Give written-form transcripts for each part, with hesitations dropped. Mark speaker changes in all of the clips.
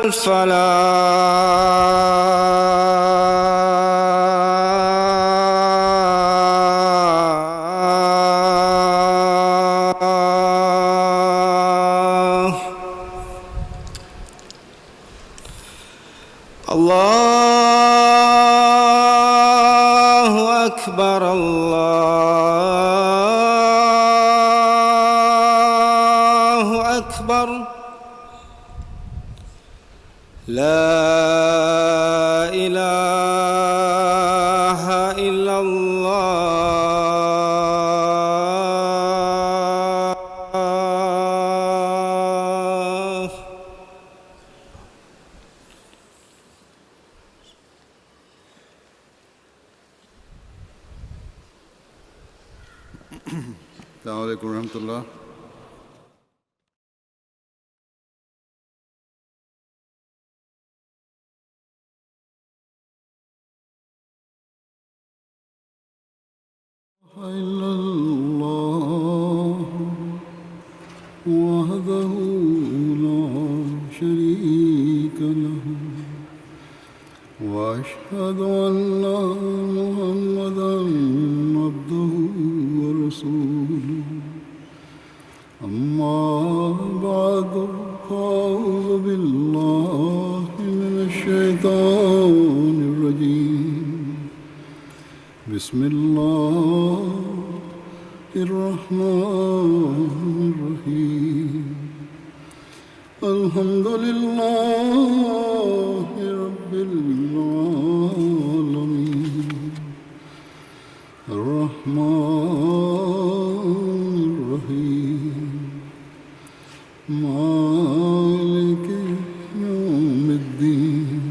Speaker 1: الفلاح. الله أكبر الله أكبر. لا إله إلا الله.
Speaker 2: السلام علیکم ورحمۃ اللہ. إلا الله وحده لا شريك له وأشهد أن محمدا عبده ورسوله. أما بعد فأعوذ بالله من الشيطان الرجيم. بسم الله الرحمن الرحيم. الحمد لله رب العالمين الرحمن الرحيم مالك يوم الدين.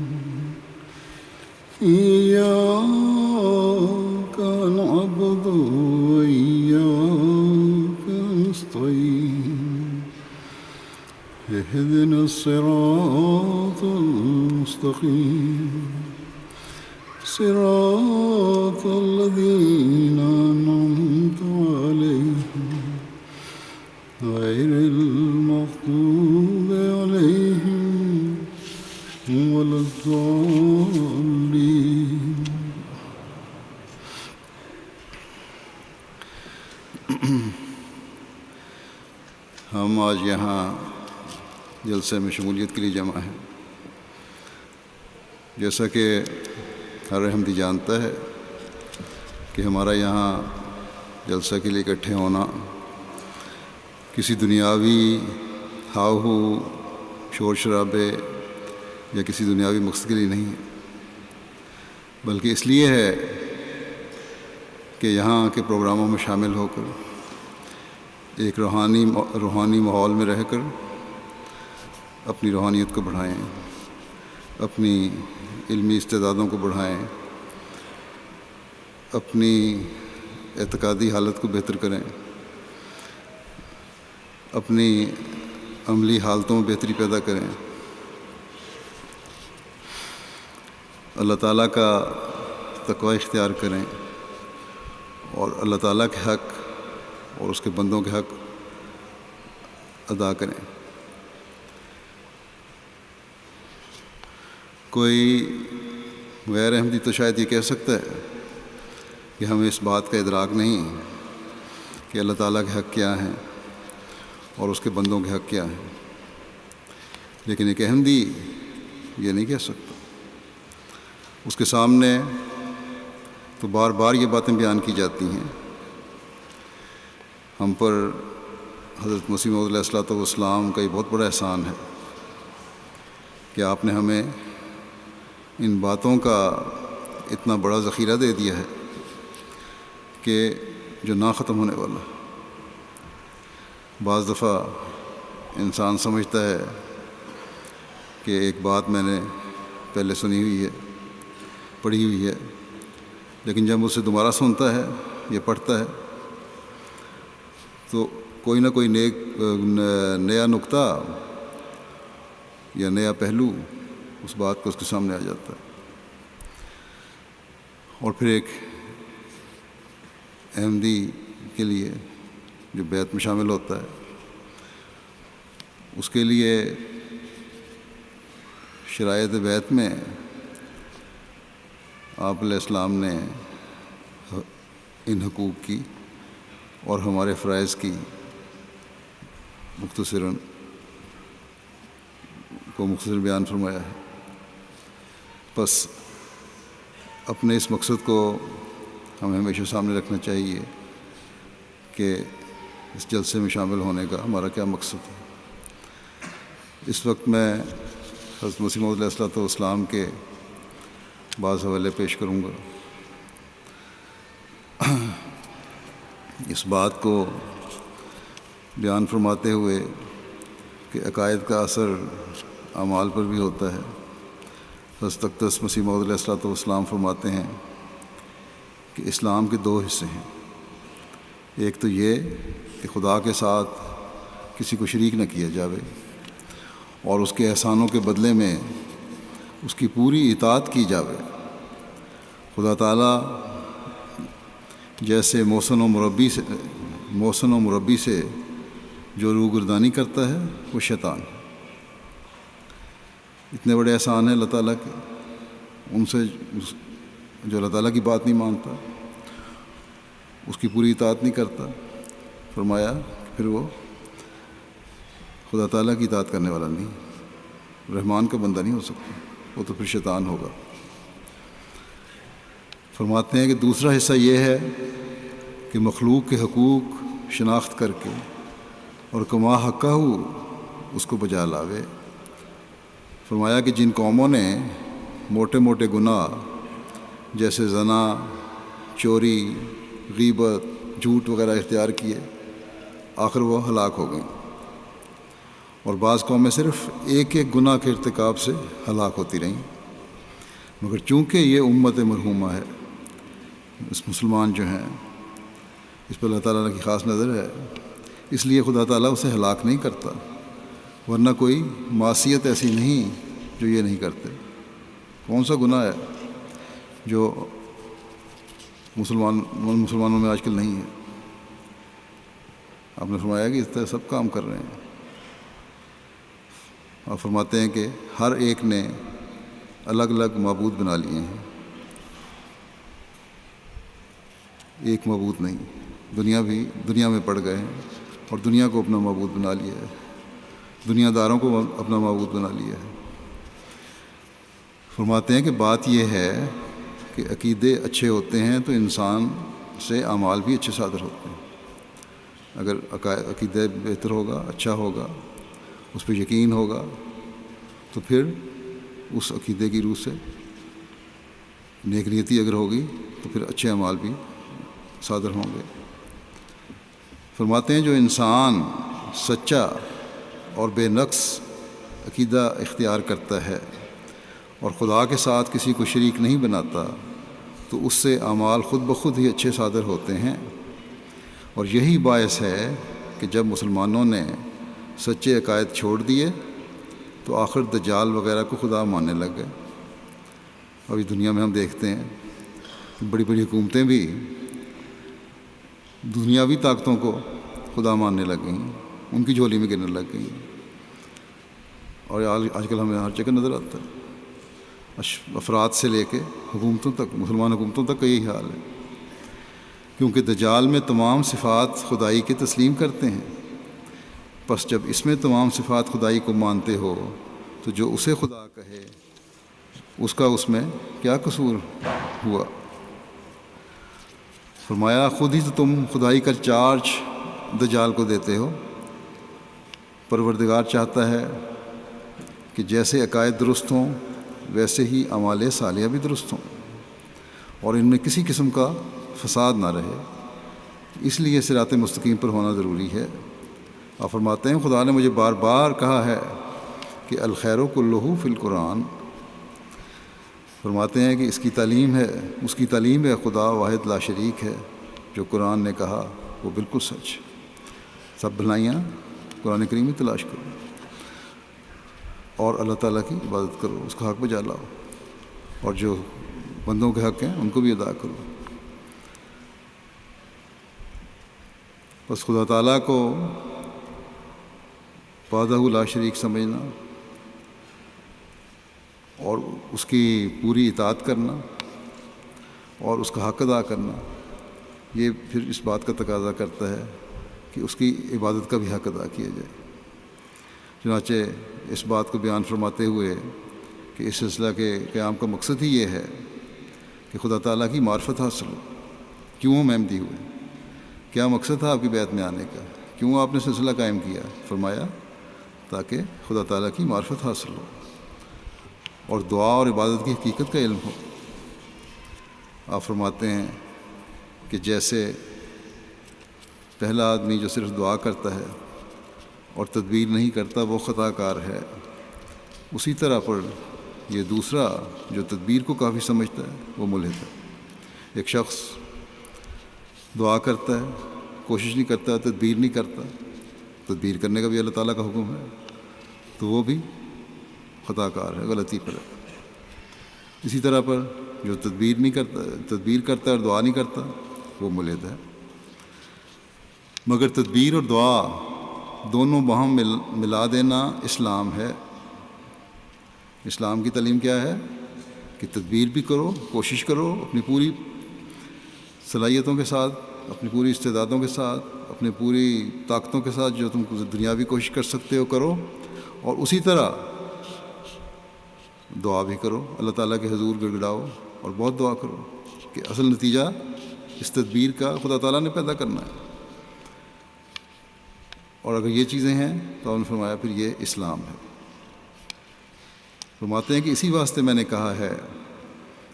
Speaker 2: إياك نعبد وإياك نستعين. اهدنا الصراط المستقيم صراط الذين أنعمت عليهم غير المغضوب عليهم ولا الضالين. ہم آج یہاں جلسے میں شمولیت کے لیے جمع ہیں. جیسا کہ ہر احمدی جانتا ہے کہ ہمارا یہاں جلسہ کے لیے اکٹھے ہونا کسی دنیاوی ہاؤ ہو شور شرابے یا کسی دنیاوی مقصد کے لیے نہیں ہے، بلکہ اس لیے ہے کہ یہاں کے پروگراموں میں شامل ہو کر ایک روحانی ماحول میں رہ کر اپنی روحانیت کو بڑھائیں، اپنی علمی استعدادوں کو بڑھائیں، اپنی اعتقادی حالت کو بہتر کریں، اپنی عملی حالتوں میں بہتری پیدا کریں، اللہ تعالیٰ کا تقوی اختیار کریں اور اللہ تعالیٰ کے حق اور اس کے بندوں کے حق ادا کریں. کوئی غیر احمدی تو شاید یہ کہہ سکتا ہے کہ ہمیں اس بات کا ادراک نہیں کہ اللہ تعالیٰ کے حق کیا ہیں اور اس کے بندوں کے حق کیا ہیں، لیکن ایک احمدی یہ نہیں کہہ سکتا. اس کے سامنے تو بار بار یہ باتیں بیان کی جاتی ہیں. ہم پر حضرت مسیح موعود علیہ الصلوۃ والسلام کا یہ بہت بڑا احسان ہے کہ آپ نے ہمیں ان باتوں کا اتنا بڑا ذخیرہ دے دیا ہے کہ جو نہ ختم ہونے والا. بعض دفعہ انسان سمجھتا ہے کہ ایک بات میں نے پہلے سنی ہوئی ہے، پڑھی ہوئی ہے، لیکن جب اسے دوبارہ سنتا ہے یا پڑھتا ہے تو کوئی نہ کوئی نیا نقطہ یا نیا پہلو اس بات کو اس کے سامنے آ جاتا ہے. اور پھر ایک احمدی کے لیے جو بیعت میں شامل ہوتا ہے اس کے لیے شرائط بیت میں آپ علیہ السلام نے ان حقوق کی اور ہمارے فرائض کی مختصراً بیان فرمایا ہے۔ بس اپنے اس مقصد کو ہمیں ہمیشہ سامنے رکھنا چاہیے کہ اس جلسے میں شامل ہونے کا ہمارا کیا مقصد ہے۔ اس وقت میں حضرت مسیح موعود علیہ السلام کے بعض حوالے پیش کروں گا۔ اس بات کو بیان فرماتے ہوئے کہ عقائد کا اثر اعمال پر بھی ہوتا ہے، حضرت اقدس مسیح موعود علیہ السلام فرماتے ہیں کہ اسلام کے دو حصے ہیں۔ ایک تو یہ کہ خدا کے ساتھ کسی کو شریک نہ کیا جاوے اور اس کے احسانوں کے بدلے میں اس کی پوری اطاعت کی جاوے۔ خدا تعالیٰ جیسے محسن و مربی سے جو روگردانی کرتا ہے وہ شیطان ہے۔ اتنے بڑے احسان ہیں اللہ تعالیٰ کے، ان سے جو اللہ تعالیٰ کی بات نہیں مانتا، اس کی پوری اطاعت نہیں کرتا، فرمایا کہ پھر وہ خدا تعالیٰ کی اطاعت کرنے والا نہیں، رحمان کا بندہ نہیں ہو سکتا، وہ تو پھر شیطان ہوگا۔ فرماتے ہیں کہ دوسرا حصہ یہ ہے کہ مخلوق کے حقوق شناخت کر کے اور کما حقہ اس کو بجا لاوے۔ فرمایا کہ جن قوموں نے موٹے موٹے گناہ جیسے زنا، چوری، غیبت، جھوٹ وغیرہ اختیار کیے، آخر وہ ہلاک ہو گئیں، اور بعض قومیں صرف ایک ایک گناہ کے ارتکاب سے ہلاک ہوتی رہیں۔ مگر چونکہ یہ امت مرحومہ ہے، اس مسلمان جو ہیں اس پر اللہ تعالیٰ کی خاص نظر ہے، اس لیے خدا تعالیٰ اسے ہلاک نہیں کرتا، ورنہ کوئی معصیت ایسی نہیں جو یہ نہیں کرتے۔ کون سا گناہ ہے جو مسلمانوں میں آج کل نہیں ہے؟ آپ نے فرمایا کہ اس طرح سب کام کر رہے ہیں، اور فرماتے ہیں کہ ہر ایک نے الگ الگ معبود بنا لیے ہیں، ایک معبود نہیں۔ دنیا میں پڑ گئے ہیں اور دنیا کو اپنا معبود بنا لیا ہے، دنیا داروں کو اپنا معبود بنا لیا ہے۔ فرماتے ہیں کہ بات یہ ہے کہ عقیدے اچھے ہوتے ہیں تو انسان سے اعمال بھی اچھے صادر ہوتے ہیں۔ اگر عقیدہ بہتر ہوگا، اچھا ہوگا، اس پہ یقین ہوگا، تو پھر اس عقیدے کی روح سے نیک نیتی اگر ہوگی تو پھر اچھے اعمال بھی صادر ہوں گے۔ فرماتے ہیں جو انسان سچا اور بے نقص عقیدہ اختیار کرتا ہے اور خدا کے ساتھ کسی کو شریک نہیں بناتا تو اس سے اعمال خود بخود ہی اچھے صادر ہوتے ہیں، اور یہی باعث ہے کہ جب مسلمانوں نے سچے عقائد چھوڑ دیے تو آخر دجال وغیرہ کو خدا ماننے لگ گئے۔ ابھی دنیا میں ہم دیکھتے ہیں کہ بڑی بڑی حکومتیں بھی دنیاوی طاقتوں کو خدا ماننے لگ گئیں، ان کی جھولی میں گرنے لگ گئیں، اور آج کل ہمیں ہر جگہ نظر آتا ہے، افراد سے لے کے حکومتوں تک، مسلمان حکومتوں تک کا یہی حال ہے، کیونکہ دجال میں تمام صفات خدائی کے تسلیم کرتے ہیں۔ پس جب اس میں تمام صفات خدائی کو مانتے ہو تو جو اسے خدا کہے اس کا اس میں کیا قصور ہوا؟ فرمایا خود ہی تو تم خدائی کا چارج دجال کو دیتے ہو۔ پروردگار چاہتا ہے کہ جیسے عقائد درست ہوں ویسے ہی اعمال صالحہ بھی درست ہوں، اور ان میں کسی قسم کا فساد نہ رہے، اس لیے صراط مستقیم پر ہونا ضروری ہے۔ اور فرماتے ہیں خدا نے مجھے بار بار کہا ہے کہ الخیر کلہ فی القرآن۔ فرماتے ہیں کہ اس کی تعلیم ہے خدا واحد لا شریک ہے، جو قرآن نے کہا وہ بالکل سچ۔ سب بھلائیاں قرآن کریم میں تلاش کرو اور اللہ تعالیٰ کی عبادت کرو، اس کا حق بجا لاؤ، اور جو بندوں کے حق ہیں ان کو بھی ادا کرو۔ بس خدا تعالیٰ کو وحدہ لا شریک سمجھنا اور اس کی پوری اطاعت کرنا اور اس کا حق ادا کرنا، یہ پھر اس بات کا تقاضا کرتا ہے کہ اس کی عبادت کا بھی حق ادا کیا جائے۔ چنانچہ اس بات کو بیان فرماتے ہوئے کہ اس سلسلہ کے قیام کا مقصد ہی یہ ہے کہ خدا تعالیٰ کی معرفت حاصل ہو۔ کیوں ہم احمدی ہوئے؟ کیا مقصد تھا آپ کی بیعت میں آنے کا؟ کیوں آپ نے سلسلہ قائم کیا؟ فرمایا تاکہ خدا تعالیٰ کی معرفت حاصل ہو اور دعا اور عبادت کی حقیقت کا علم ہو۔ آپ فرماتے ہیں کہ جیسے پہلا آدمی جو صرف دعا کرتا ہے اور تدبیر نہیں کرتا وہ خطا کار ہے، اسی طرح پر یہ دوسرا جو تدبیر کو کافی سمجھتا ہے وہ ملحد ہے۔ ایک شخص دعا کرتا ہے، کوشش نہیں کرتا، تدبیر نہیں کرتا، تدبیر کرنے کا بھی اللہ تعالیٰ کا حکم ہے، تو وہ بھی خطا کار ہے، غلطی پر ہے۔ اسی طرح پر جو تدبیر نہیں کرتا، تدبیر کرتا ہے اور دعا نہیں کرتا، وہ ملحد ہے۔ مگر تدبیر اور دعا دونوں باہم ملا دینا اسلام ہے۔ اسلام کی تعلیم کیا ہے کہ تدبیر بھی کرو، کوشش کرو، اپنی پوری صلاحیتوں کے ساتھ، اپنی پوری استعدادوں کے ساتھ، اپنی پوری طاقتوں کے ساتھ جو تم دنیاوی کوشش کر سکتے ہو کرو، اور اسی طرح دعا بھی کرو، اللہ تعالیٰ کے حضور گڑ گڑاؤ اور بہت دعا کرو، کہ اصل نتیجہ اس تدبیر کا خدا تعالیٰ نے پیدا کرنا ہے۔ اور اگر یہ چیزیں ہیں تو آپ نے فرمایا پھر یہ اسلام ہے۔ فرماتے ہیں کہ اسی واسطے میں نے کہا ہے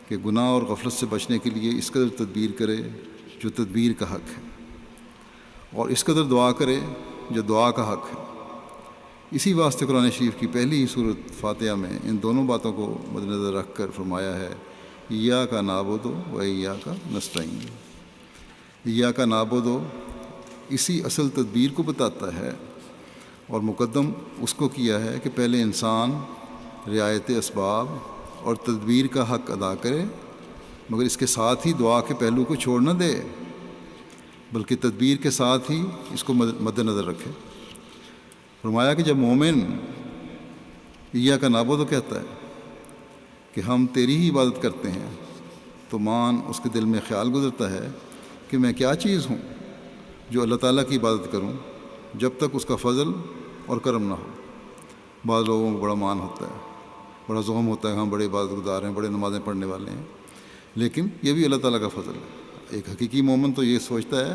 Speaker 2: کہ گناہ اور غفلت سے بچنے کے لیے اس قدر تدبیر کرے جو تدبیر کا حق ہے، اور اس قدر دعا کرے جو دعا کا حق ہے۔ اسی واسطے قرآن شریف کی پہلی سورۃ فاتحہ میں ان دونوں باتوں کو مد نظر رکھ کر فرمایا ہے ایاک نعبد و ایاک نستعین۔ ایاک نعبد اسی اصل تدبیر کو بتاتا ہے، اور مقدم اس کو کیا ہے کہ پہلے انسان رعایت اسباب اور تدبیر کا حق ادا کرے، مگر اس کے ساتھ ہی دعا کے پہلو کو چھوڑ نہ دے، بلکہ تدبیر کے ساتھ ہی اس کو مد نظر رکھے۔ فرمایا کہ جب مومن ایاک نعبد کہتا ہے کہ ہم تیری ہی عبادت کرتے ہیں، تو مان اس کے دل میں خیال گزرتا ہے کہ میں کیا چیز ہوں جو اللہ تعالیٰ کی عبادت کروں جب تک اس کا فضل اور کرم نہ ہو۔ بعض لوگوں کو بڑا مان ہوتا ہے، بڑا زغم ہوتا ہے کہ ہم بڑے عبادت گزار ہیں، بڑے نمازیں پڑھنے والے ہیں، لیکن یہ بھی اللہ تعالیٰ کا فضل ہے۔ ایک حقیقی مومن تو یہ سوچتا ہے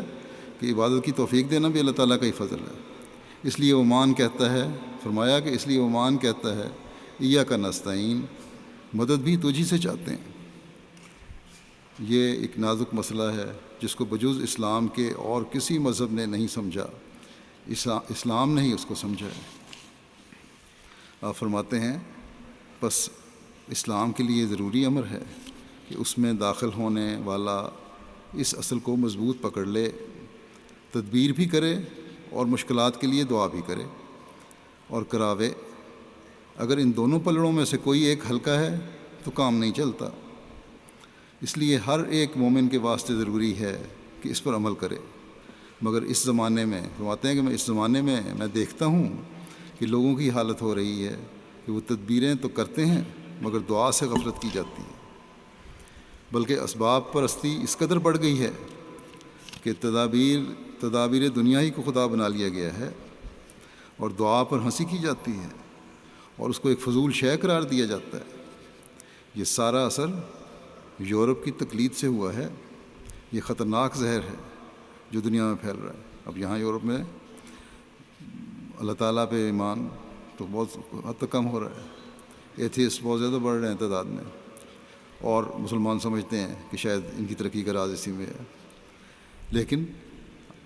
Speaker 2: کہ عبادت کی توفیق دینا بھی اللہ تعالیٰ کا ہی فضل ہے، اس لیے وہ مان کہتا ہے، فرمایا کہ اس لیے وہ مان کہتا ہے ایاک نستعین، مدد بھی تجھی سے چاہتے ہیں۔ یہ ایک نازک مسئلہ ہے جس کو بجز اسلام کے اور کسی مذہب نے نہیں سمجھا، اسلام نے ہی اس کو سمجھا ہے۔ آپ فرماتے ہیں بس اسلام کے لیے ضروری امر ہے کہ اس میں داخل ہونے والا اس اصل کو مضبوط پکڑ لے، تدبیر بھی کرے اور مشکلات کے لیے دعا بھی کرے اور کراوے۔ اگر ان دونوں پلڑوں میں سے کوئی ایک ہلکا ہے تو کام نہیں چلتا، اس لیے ہر ایک مومن کے واسطے ضروری ہے کہ اس پر عمل کرے۔ مگر اس زمانے میں فرماتے ہیں کہ اس زمانے میں میں دیکھتا ہوں کہ لوگوں کی حالت ہو رہی ہے کہ وہ تدبیریں تو کرتے ہیں مگر دعا سے غفلت کی جاتی ہے، بلکہ اسباب پرستی اس قدر بڑھ گئی ہے کہ تدابیر دنیا ہی کو خدا بنا لیا گیا ہے، اور دعا پر ہنسی کی جاتی ہے اور اس کو ایک فضول شے قرار دیا جاتا ہے۔ یہ سارا اثر یورپ کی تقلید سے ہوا ہے۔ یہ خطرناک زہر ہے جو دنیا میں پھیل رہا ہے۔ اب یہاں یورپ میں اللہ تعالیٰ پہ ایمان تو بہت حد تک کم ہو رہا ہے، ایتھیسٹ بہت زیادہ بڑھ رہے ہیں تعداد میں، اور مسلمان سمجھتے ہیں کہ شاید ان کی ترقی کا راز اسی میں ہے، لیکن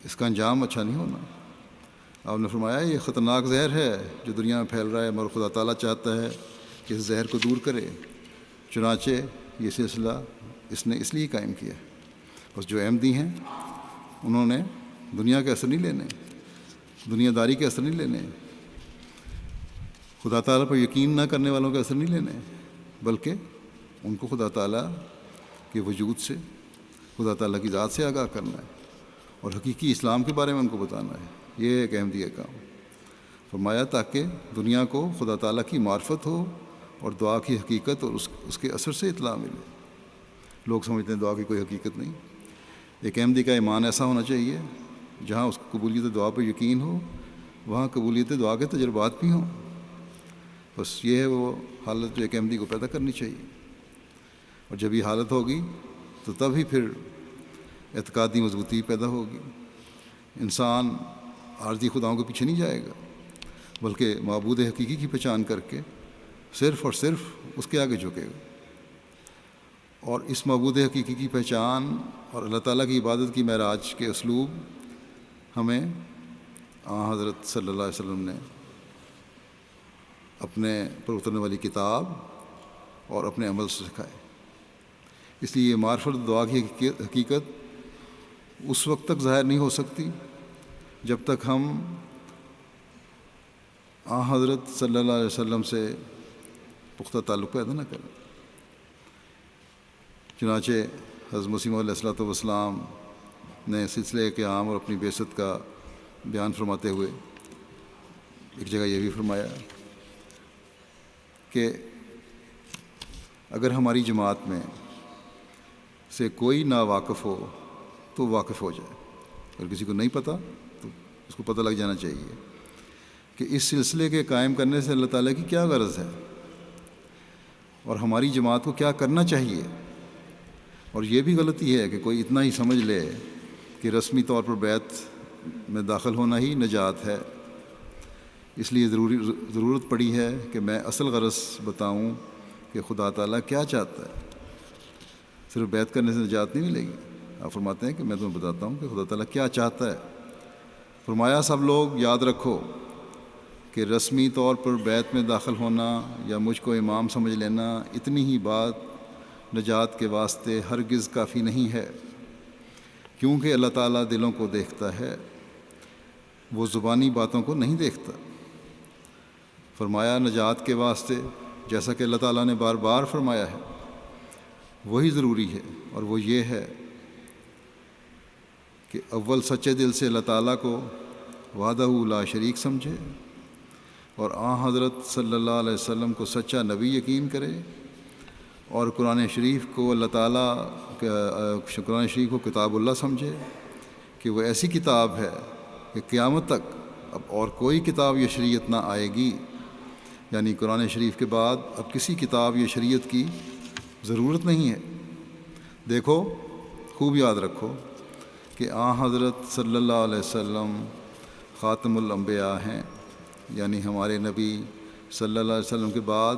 Speaker 2: اس کا انجام اچھا نہیں ہونا۔ آپ نے فرمایا یہ خطرناک زہر ہے جو دنیا میں پھیل رہا ہے، مگر خدا تعالیٰ چاہتا ہے کہ اس زہر کو دور کرے، چنانچہ یہ سلسلہ اس نے اس لیے قائم کیا۔ بس جو احمدی ہیں انہوں نے دنیا کے اثر نہیں لینے، دنیا داری کے اثر نہیں لینے، خدا تعالیٰ پر یقین نہ کرنے والوں کے اثر نہیں لینے، بلکہ ان کو خدا تعالیٰ کے وجود سے، خدا تعالیٰ کی ذات سے آگاہ کرنا ہے اور حقیقی اسلام کے بارے میں ان کو بتانا ہے۔ یہ ایک احمدی کا کام۔ فرمایا تاکہ دنیا کو خدا تعالیٰ کی معرفت ہو اور دعا کی حقیقت اور اس کے اثر سے اطلاع ملے۔ لوگ سمجھتے ہیں دعا کی کوئی حقیقت نہیں۔ ایک احمدی کا ایمان ایسا ہونا چاہیے جہاں اس کو قبولیت دعا پر یقین ہو، وہاں قبولیت دعا کے تجربات بھی ہوں۔ بس یہ ہے وہ حالت جو ایک احمدی کو پیدا کرنی چاہیے، اور جب یہ حالت ہوگی تو تب ہی پھر اعتقادی مضبوطی پیدا ہوگی۔ انسان عارضی خداؤں کے پیچھے نہیں جائے گا، بلکہ معبود حقیقی کی پہچان کر کے صرف اور صرف اس کے آگے جھکے گا۔ اور اس معبود حقیقی کی پہچان اور اللہ تعالیٰ کی عبادت کی معراج کے اسلوب ہمیں حضرت صلی اللہ علیہ وسلم نے اپنے پر اترنے والی کتاب اور اپنے عمل سے سکھائے۔ اس لیے یہ معرفت دعا کی حقیقت اس وقت تک ظاہر نہیں ہو سکتی جب تک ہم حضرت صلی اللہ علیہ وسلم سے پختہ تعلق پیدا نہ کریں۔ چنانچہ حضرت مسیح علیہ الصلوۃ والسلام نے سلسلے قیام اور اپنی بعثت کا بیان فرماتے ہوئے ایک جگہ یہ بھی فرمایا کہ اگر ہماری جماعت میں سے کوئی ناواقف ہو تو واقف ہو جائے، اگر کسی کو نہیں پتہ تو اس کو پتہ لگ جانا چاہیے کہ اس سلسلے کے قائم کرنے سے اللہ تعالیٰ کی کیا غرض ہے اور ہماری جماعت کو کیا کرنا چاہیے۔ اور یہ بھی غلطی ہے کہ کوئی اتنا ہی سمجھ لے کہ رسمی طور پر بیعت میں داخل ہونا ہی نجات ہے۔ اس لیے ضرورت پڑی ہے کہ میں اصل غرض بتاؤں کہ خدا تعالیٰ کیا چاہتا ہے۔ صرف بیعت کرنے سے نجات نہیں ملے گی۔ آپ فرماتے ہیں کہ میں تمہیں بتاتا ہوں کہ خدا تعالیٰ کیا چاہتا ہے۔ فرمایا سب لوگ یاد رکھو کہ رسمی طور پر بیعت میں داخل ہونا یا مجھ کو امام سمجھ لینا، اتنی ہی بات نجات کے واسطے ہرگز کافی نہیں ہے، کیونکہ اللہ تعالیٰ دلوں کو دیکھتا ہے، وہ زبانی باتوں کو نہیں دیکھتا۔ فرمایا نجات کے واسطے جیسا کہ اللہ تعالیٰ نے بار بار فرمایا ہے وہی ضروری ہے، اور وہ یہ ہے کہ اول سچے دل سے اللہ تعالیٰ کو وحدہ لا شریک سمجھے اور حضرت صلی اللہ علیہ وسلم کو سچا نبی یقین کرے، اور قرآن شریف کو اللہ تعالیٰ قرآن شریف کو کتاب اللہ سمجھے کہ وہ ایسی کتاب ہے کہ قیامت تک اب اور کوئی کتاب یا شریعت نہ آئے گی، یعنی قرآن شریف کے بعد اب کسی کتاب یا شریعت کی ضرورت نہیں ہے۔ دیکھو، خوب یاد رکھو کہ حضرت صلی اللہ علیہ وسلم خاتم الانبیاء ہیں، یعنی ہمارے نبی صلی اللہ علیہ وسلم کے بعد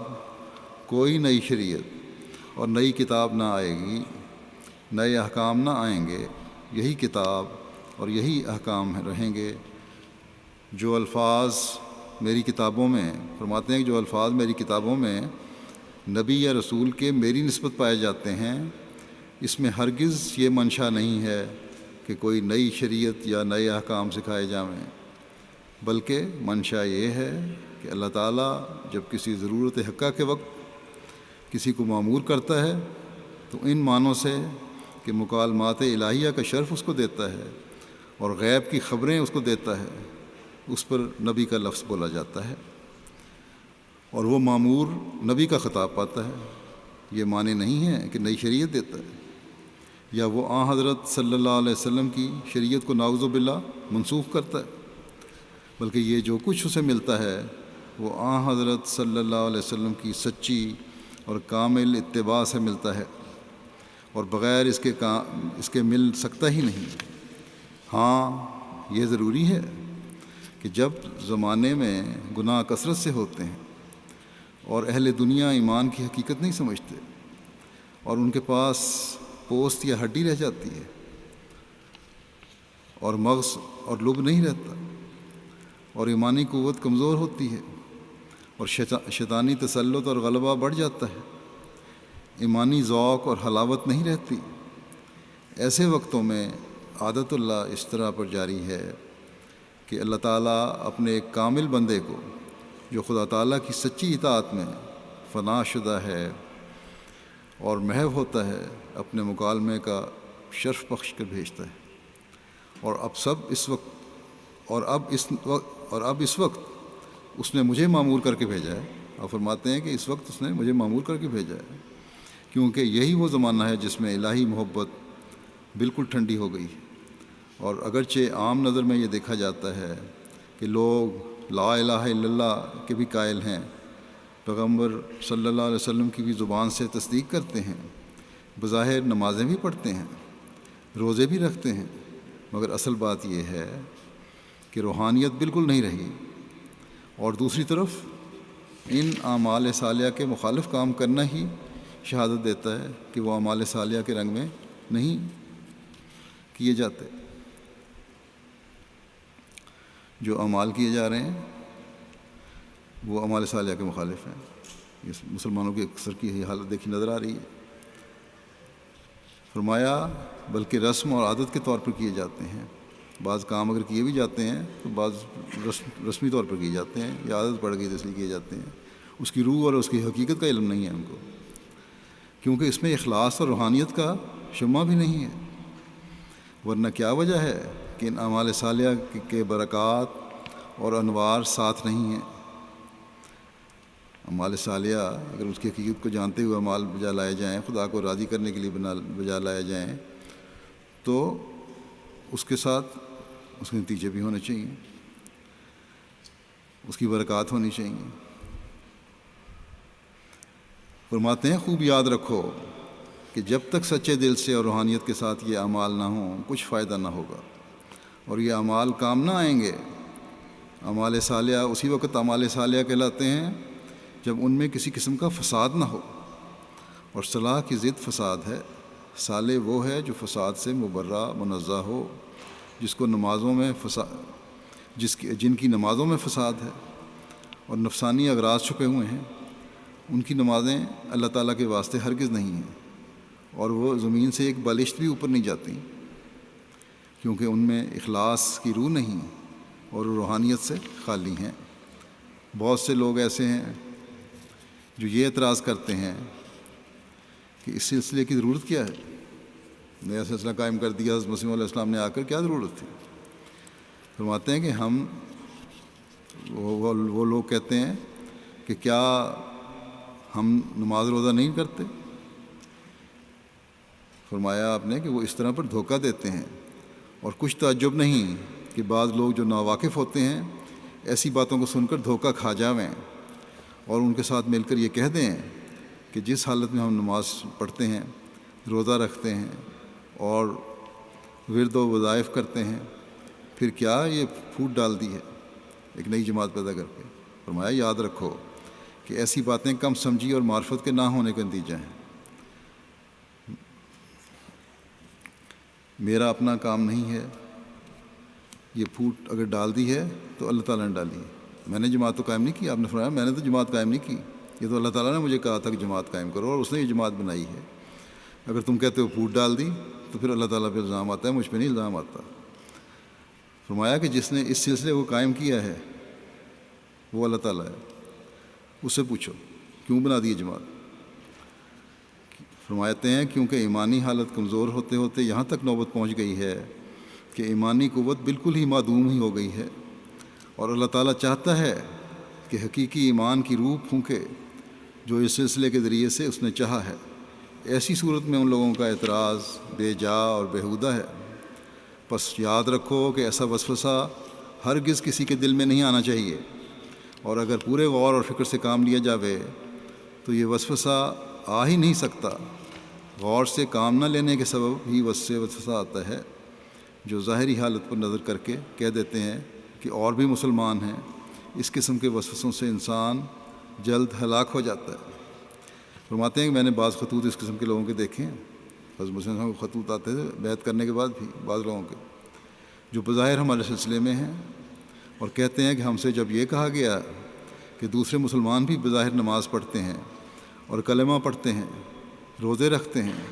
Speaker 2: کوئی نئی شریعت اور نئی کتاب نہ آئے گی، نئے احکام نہ آئیں گے، یہی کتاب اور یہی احکام رہیں گے۔ جو الفاظ میری کتابوں میں فرماتے ہیں کہ جو الفاظ میری کتابوں میں نبی یا رسول کے میری نسبت پائے جاتے ہیں، اس میں ہرگز یہ منشا نہیں ہے کہ کوئی نئی شریعت یا نئے احکام سکھائے جائیں، بلکہ منشا یہ ہے کہ اللہ تعالیٰ جب کسی ضرورت حقہ کے وقت کسی کو مامور کرتا ہے تو ان معنوں سے کہ مکالمات الہیہ کا شرف اس کو دیتا ہے اور غیب کی خبریں اس کو دیتا ہے، اس پر نبی کا لفظ بولا جاتا ہے، اور وہ مامور نبی کا خطاب پاتا ہے۔ یہ معنی نہیں ہے کہ نئی شریعت دیتا ہے یا وہ حضرت صلی اللہ علیہ وسلم کی شریعت کو نعوذ باللہ منسوخ کرتا ہے، بلکہ یہ جو کچھ اسے ملتا ہے وہ حضرت صلی اللہ علیہ وسلم کی سچی اور کامل اتباع سے ملتا ہے، اور بغیر اس کے مل سکتا ہی نہیں۔ ہاں، یہ ضروری ہے کہ جب زمانے میں گناہ کثرت سے ہوتے ہیں اور اہل دنیا ایمان کی حقیقت نہیں سمجھتے اور ان کے پاس پوست یا ہڈی رہ جاتی ہے اور مغز اور لب نہیں رہتا، اور ایمانی قوت کمزور ہوتی ہے اور شیطانی تسلط اور غلبہ بڑھ جاتا ہے، ایمانی ذوق اور حلاوت نہیں رہتی، ایسے وقتوں میں عادت اللہ اس طرح پر جاری ہے کہ اللہ تعالیٰ اپنے ایک کامل بندے کو جو خدا تعالیٰ کی سچی اطاعت میں فنا شدہ ہے اور محو ہوتا ہے، اپنے مکالمے کا شرف بخش کر بھیجتا ہے، اور اب اس وقت اس نے مجھے معمور کر کے بھیجا ہے، آپ فرماتے ہیں کہ اس وقت اس نے مجھے معمور کر کے بھیجا ہے، کیونکہ یہی وہ زمانہ ہے جس میں الہی محبت بالکل ٹھنڈی ہو گئی ہے، اور اگرچہ عام نظر میں یہ دیکھا جاتا ہے کہ لوگ لا الہ الا اللہ کے بھی قائل ہیں، پیغمبر صلی اللہ علیہ وسلم کی بھی زبان سے تصدیق کرتے ہیں، بظاہر نمازیں بھی پڑھتے ہیں، روزے بھی رکھتے ہیں، مگر اصل بات یہ ہے کہ روحانیت بالکل نہیں رہی، اور دوسری طرف ان اعمال صالحہ کے مخالف کام کرنا ہی شہادت دیتا ہے کہ وہ اعمال صالحہ کے رنگ میں نہیں کیے جاتے۔ جو اعمال کیے جا رہے ہیں وہ اعمال صالحہ کے مخالف ہیں۔ یہ مسلمانوں کی اکثر کی یہ حالت دیکھی نظر آ رہی ہے۔ فرمایا بلکہ رسم اور عادت کے طور پر کیے جاتے ہیں، بعض کام اگر کیے بھی جاتے ہیں تو بعض رسمی طور پر کیے جاتے ہیں، یا عادت پڑ گئی تو اس لیے کیے جاتے ہیں، اس کی روح اور اس کی حقیقت کا علم نہیں ہے ان کو، کیونکہ اس میں اخلاص اور روحانیت کا شمع بھی نہیں ہے۔ ورنہ کیا وجہ ہے کہ ان اعمال صالحہ کے برکات اور انوار ساتھ نہیں ہیں؟ اعمال صالحہ اگر اس کی حقیقت کو جانتے ہوئے اعمال بجا لائے جائیں، خدا کو راضی کرنے کے لیے بجا لائے جائیں، تو اس کے ساتھ اس کے نتیجے بھی ہونے چاہیے، اس کی برکات ہونی چاہیے۔ فرماتے ہیں خوب یاد رکھو کہ جب تک سچے دل سے اور روحانیت کے ساتھ یہ اعمال نہ ہوں کچھ فائدہ نہ ہوگا، اور یہ اعمال کام نہ آئیں گے۔ اعمال صالحہ اسی وقت اعمال صالحہ کہلاتے ہیں جب ان میں کسی قسم کا فساد نہ ہو، اور صلاح کی ضد فساد ہے۔ صالح وہ ہے جو فساد سے مبرہ منزہ ہو، جس کو نمازوں میں جن کی نمازوں میں فساد ہے اور نفسانی اغراض چھپے ہوئے ہیں، ان کی نمازیں اللہ تعالیٰ کے واسطے ہرگز نہیں ہیں، اور وہ زمین سے ایک بالشت بھی اوپر نہیں جاتی، کیونکہ ان میں اخلاص کی روح نہیں اور وہ روحانیت سے خالی ہیں۔ بہت سے لوگ ایسے ہیں جو یہ اعتراض کرتے ہیں کہ اس سلسلے کی ضرورت کیا ہے، نیا سلسلہ قائم کر دیا حضرت مسیح علیہ السلام نے آ کر، کیا ضرورت تھی؟ فرماتے ہیں کہ وہ لوگ کہتے ہیں کہ کیا ہم نماز روزہ نہیں کرتے؟ فرمایا آپ نے کہ وہ اس طرح پر دھوکہ دیتے ہیں، اور کچھ تعجب نہیں کہ بعض لوگ جو ناواقف ہوتے ہیں ایسی باتوں کو سن کر دھوکہ کھا جاویں اور ان کے ساتھ مل کر یہ کہہ دیں کہ جس حالت میں ہم نماز پڑھتے ہیں، روزہ رکھتے ہیں اور ورد و وظائف کرتے ہیں، پھر کیا یہ پھوٹ ڈال دی ہے ایک نئی جماعت پیدا کر کے؟ فرمایا یاد رکھو کہ ایسی باتیں کم سمجھی اور معرفت کے نہ ہونے کا نتیجہ ہیں۔ میرا اپنا کام نہیں ہے، یہ پھوٹ اگر ڈال دی ہے تو اللہ تعالیٰ نے ڈالی ہے، میں نے جماعت تو قائم نہیں کی۔ آپ نے فرمایا میں نے تو جماعت قائم نہیں کی، یہ تو اللہ تعالیٰ نے مجھے کہا تھا کہ جماعت قائم کرو، اور اس نے یہ جماعت بنائی ہے۔ اگر تم کہتے ہو پھوٹ ڈال دی تو پھر اللہ تعالیٰ پہ الزام آتا ہے، مجھ پہ نہیں الزام آتا۔ فرمایا کہ جس نے اس سلسلے کو قائم کیا ہے وہ اللہ تعالیٰ ہے، اس سے پوچھو کیوں بنا دی جماعت؟ فرماتے ہیں کیونکہ ایمانی حالت کمزور ہوتے ہوتے یہاں تک نوبت پہنچ گئی ہے کہ ایمانی قوت بالکل ہی معدوم ہی ہو گئی ہے، اور اللہ تعالیٰ چاہتا ہے کہ حقیقی ایمان کی روح پھونکے جو اس سلسلے کے ذریعے سے اس نے چاہا ہے۔ ایسی صورت میں ان لوگوں کا اعتراض بے جا اور بیہودہ ہے۔ پس یاد رکھو کہ ایسا وسوسہ ہرگز کسی کے دل میں نہیں آنا چاہیے، اور اگر پورے غور اور فکر سے کام لیا جاوے تو یہ وسوسہ آ ہی نہیں سکتا۔ غور سے کام نہ لینے کے سبب ہی وسوسہ آتا ہے، جو ظاہری حالت پر نظر کر کے کہہ دیتے ہیں کہ اور بھی مسلمان ہیں۔ اس قسم کے وسوسوں سے انسان جلد ہلاک ہو جاتا ہے۔ فرماتے ہیں کہ میں نے بعض خطوط اس قسم کے لوگوں کے دیکھے ہیں، حضرت مسلم صاحب کو خطوط آتے تھے بیعت کرنے کے بعد بھی، بعض لوگوں کے جو بظاہر ہمارے سلسلے میں ہیں، اور کہتے ہیں کہ ہم سے جب یہ کہا گیا کہ دوسرے مسلمان بھی بظاہر نماز پڑھتے ہیں اور کلمہ پڑھتے ہیں، روزے رکھتے ہیں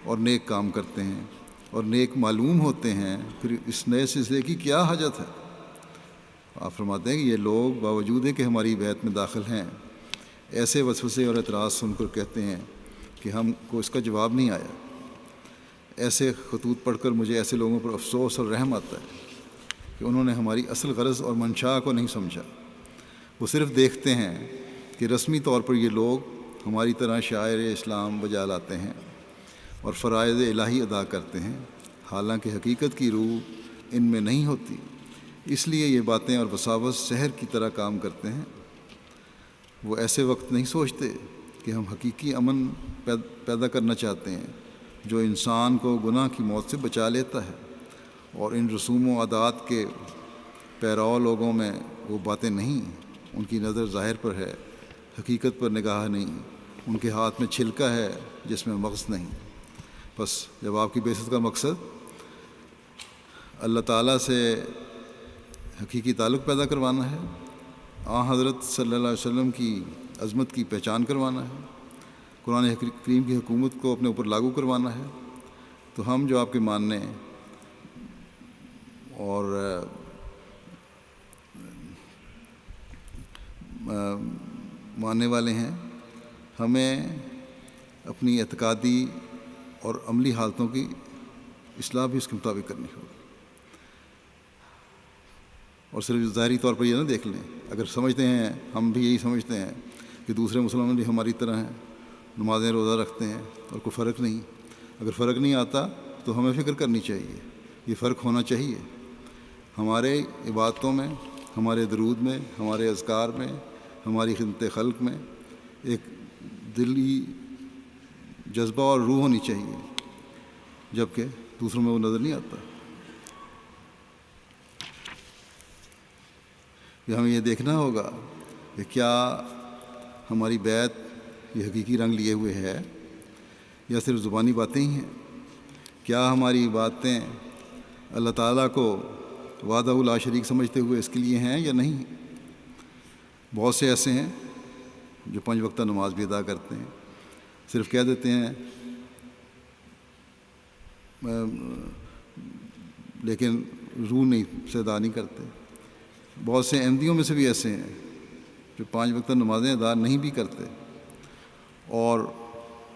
Speaker 2: اور نیک کام کرتے ہیں اور نیک معلوم ہوتے ہیں، پھر اس نئے سلسلے کی کیا حاجت ہے؟ آپ فرماتے ہیں کہ یہ لوگ باوجود کہ ہماری بیعت میں داخل ہیں، ایسے وسوسے اور اعتراض سن کر کہتے ہیں کہ ہم کو اس کا جواب نہیں آیا۔ ایسے خطوط پڑھ کر مجھے ایسے لوگوں پر افسوس اور رحم آتا ہے کہ انہوں نے ہماری اصل غرض اور منشا کو نہیں سمجھا۔ وہ صرف دیکھتے ہیں کہ رسمی طور پر یہ لوگ ہماری طرح شاعر اسلام بجا لاتے ہیں اور فرائض الہی ادا کرتے ہیں، حالانکہ حقیقت کی روح ان میں نہیں ہوتی، اس لیے یہ باتیں اور وساوس سحر کی طرح کام کرتے ہیں۔ وہ ایسے وقت نہیں سوچتے کہ ہم حقیقی امن پیدا کرنا چاہتے ہیں جو انسان کو گناہ کی موت سے بچا لیتا ہے، اور ان رسوم و عادات کے پیرو لوگوں میں وہ باتیں نہیں، ان کی نظر ظاہر پر ہے، حقیقت پر نگاہ نہیں، ان کے ہاتھ میں چھلکا ہے جس میں مغز نہیں۔ بس جب آپ کی بعثت کا مقصد اللہ تعالیٰ سے حقیقی تعلق پیدا کروانا ہے، حضرت صلی اللہ علیہ وسلم کی عظمت کی پہچان کروانا ہے، قرآن کریم کی حکومت کو اپنے اوپر لاگو کروانا ہے، تو ہم جو آپ کے ماننے اور ماننے والے ہیں، ہمیں اپنی اعتقادی اور عملی حالتوں کی اصلاح بھی اس کے مطابق کرنی ہوگی۔ اور صرف ظاہری طور پر یہ نہ دیکھ لیں، اگر سمجھتے ہیں، ہم بھی یہی سمجھتے ہیں کہ دوسرے مسلمان بھی ہماری طرح ہیں، نمازیں روزہ رکھتے ہیں اور کوئی فرق نہیں، اگر فرق نہیں آتا تو ہمیں فکر کرنی چاہیے، یہ فرق ہونا چاہیے ہمارے عبادتوں میں، ہمارے درود میں، ہمارے اذکار میں، ہماری خدمت خلق میں ایک دلی جذبہ اور روح ہونی چاہیے، جبکہ دوسروں میں وہ نظر نہیں آتا۔ کہ ہمیں یہ دیکھنا ہوگا کہ کیا ہماری بیعت یہ حقیقی رنگ لیے ہوئے ہے یا صرف زبانی باتیں ہی ہیں؟ کیا ہماری باتیں اللہ تعالیٰ کو وحدہ لا شریک سمجھتے ہوئے اس کے لیے ہیں یا نہیں؟ بہت سے ایسے ہیں جو 5 وقتہ نماز بھی ادا کرتے ہیں، صرف کہہ دیتے ہیں لیکن روح نہیں سے ادا نہیں کرتے۔ بہت سے احمدیوں میں سے بھی ایسے ہیں جو 5 وقتہ نمازیں ادا نہیں بھی کرتے، اور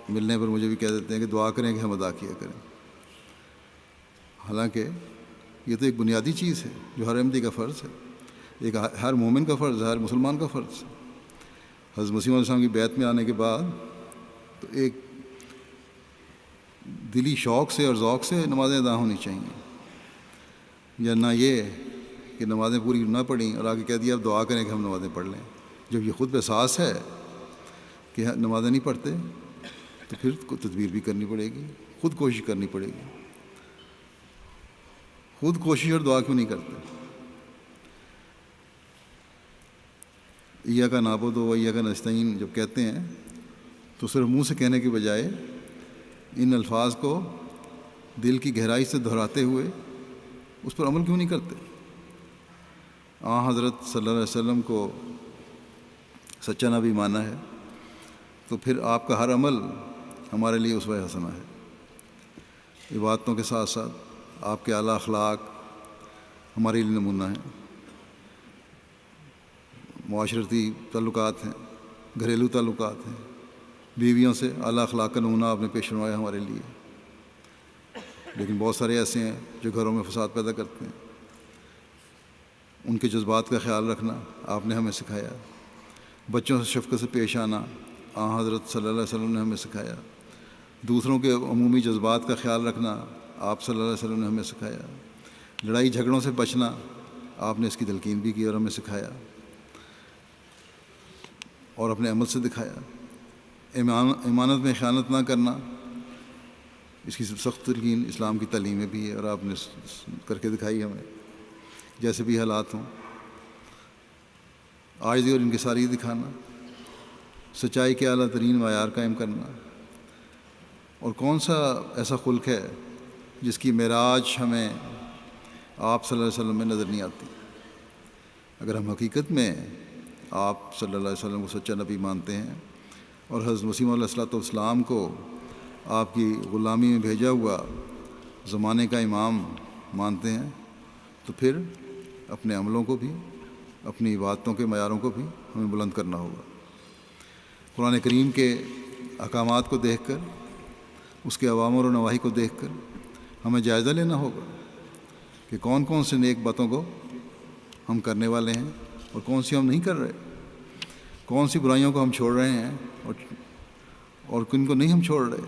Speaker 2: ملنے پر مجھے بھی کہہ دیتے ہیں کہ دعا کریں کہ ہم ادا کیا کریں، حالانکہ یہ تو ایک بنیادی چیز ہے جو ہر احمدی کا فرض ہے، ایک ہر مومن کا فرض ہے، ہر مسلمان کا فرض ہے۔ حضرت مسیح علیہ السلام کی بیعت میں آنے کے بعد تو ایک دلی شوق سے اور ذوق سے نمازیں ادا ہونی چاہیے، یا نہ یہ کہ نمازیں پوری نہ پڑھیں اور آگے کہہ دیا اب دعا کریں کہ ہم نمازیں پڑھ لیں۔ جب یہ خود احساس ہے کہ نمازیں نہیں پڑھتے تو پھر تدبیر بھی کرنی پڑے گی، خود کوشش کرنی پڑے گی۔ خود کوشش اور دعا کیوں نہیں کرتے؟ ایاک نعبد و ایاک نستعین جب کہتے ہیں تو صرف منہ سے کہنے کے بجائے ان الفاظ کو دل کی گہرائی سے دہراتے ہوئے اس پر عمل کیوں نہیں کرتے؟ حضرت صلی اللہ علیہ وسلم کو سچا نبی مانا ہے تو پھر آپ کا ہر عمل ہمارے لیے اسوہ حسنہ ہے۔ عبادتوں کے ساتھ ساتھ آپ کے اعلیٰ اخلاق ہمارے لیے نمونہ ہیں، معاشرتی تعلقات ہیں، گھریلو تعلقات ہیں، بیویوں سے اعلیٰ اخلاق کا نمونہ آپ نے پیش نمایا ہمارے لیے۔ لیکن بہت سارے ایسے ہیں جو گھروں میں فساد پیدا کرتے ہیں، ان کے جذبات کا خیال رکھنا آپ نے ہمیں سکھایا، بچوں سے شفقت سے پیش آنا حضرت صلی اللہ علیہ وسلم نے ہمیں سکھایا، دوسروں کے عمومی جذبات کا خیال رکھنا آپ صلی اللہ علیہ وسلم نے ہمیں سکھایا، لڑائی جھگڑوں سے بچنا آپ نے اس کی تلقین بھی کی اور ہمیں سکھایا اور اپنے عمل سے دکھایا، امانت میں خیانت نہ کرنا اس کی سخت تلقین اسلام کی تعلیم میں بھی ہے اور آپ نے کر کے دکھائی ہمیں، جیسے بھی حالات ہوں، عاجزی اور انکساری دکھانا، سچائی کے اعلیٰ ترین معیار قائم کرنا۔ اور کون سا ایسا خلق ہے جس کی معراج ہمیں آپ صلی اللہ علیہ وسلم میں نظر نہیں آتی؟ اگر ہم حقیقت میں آپ صلی اللہ علیہ وسلم کو سچا نبی مانتے ہیں اور حضرت مسیح علیہ السلام کو آپ کی غلامی میں بھیجا ہوا زمانے کا امام مانتے ہیں، تو پھر اپنے عملوں کو بھی، اپنی عبادتوں کے معیاروں کو بھی ہمیں بلند کرنا ہوگا۔ قرآن کریم کے احکامات کو دیکھ کر، اس کے اوامر و نواہی کو دیکھ کر ہمیں جائزہ لینا ہوگا کہ کون کون سے نیک باتوں کو ہم کرنے والے ہیں اور کون سی ہم نہیں کر رہے، کون سی برائیوں کو ہم چھوڑ رہے ہیں اور کن کو نہیں ہم چھوڑ رہے.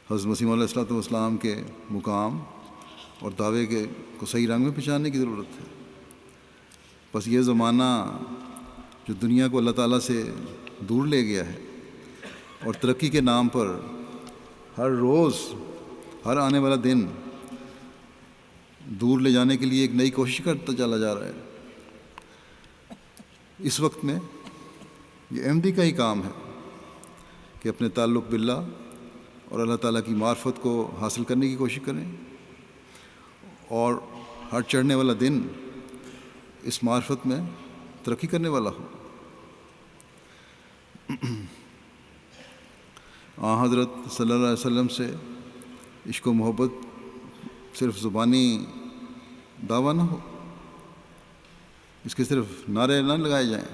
Speaker 2: حضرت مسیح علیہ الصلوۃ والسلام کے مقام اور دعوے کو صحیح رنگ میں پہچاننے کی ضرورت ہے. بس یہ زمانہ جو دنیا کو اللہ تعالیٰ سے دور لے گیا ہے اور ترقی کے نام پر ہر روز ہر آنے والا دن دور لے جانے کے لیے ایک نئی کوشش کرتا چلا جا رہا ہے. اس وقت میں یہ احمدی کا ہی کام ہے کہ اپنے تعلق باللہ اور اللہ تعالیٰ کی معرفت کو حاصل کرنے کی کوشش کریں اور ہر چڑھنے والا دن اس معرفت میں ترقی کرنے والا ہو. حضرت صلی اللہ علیہ وسلم سے عشق و محبت صرف زبانی دعویٰ نہ ہو، اس کے صرف نعرے نہ لگائے جائیں،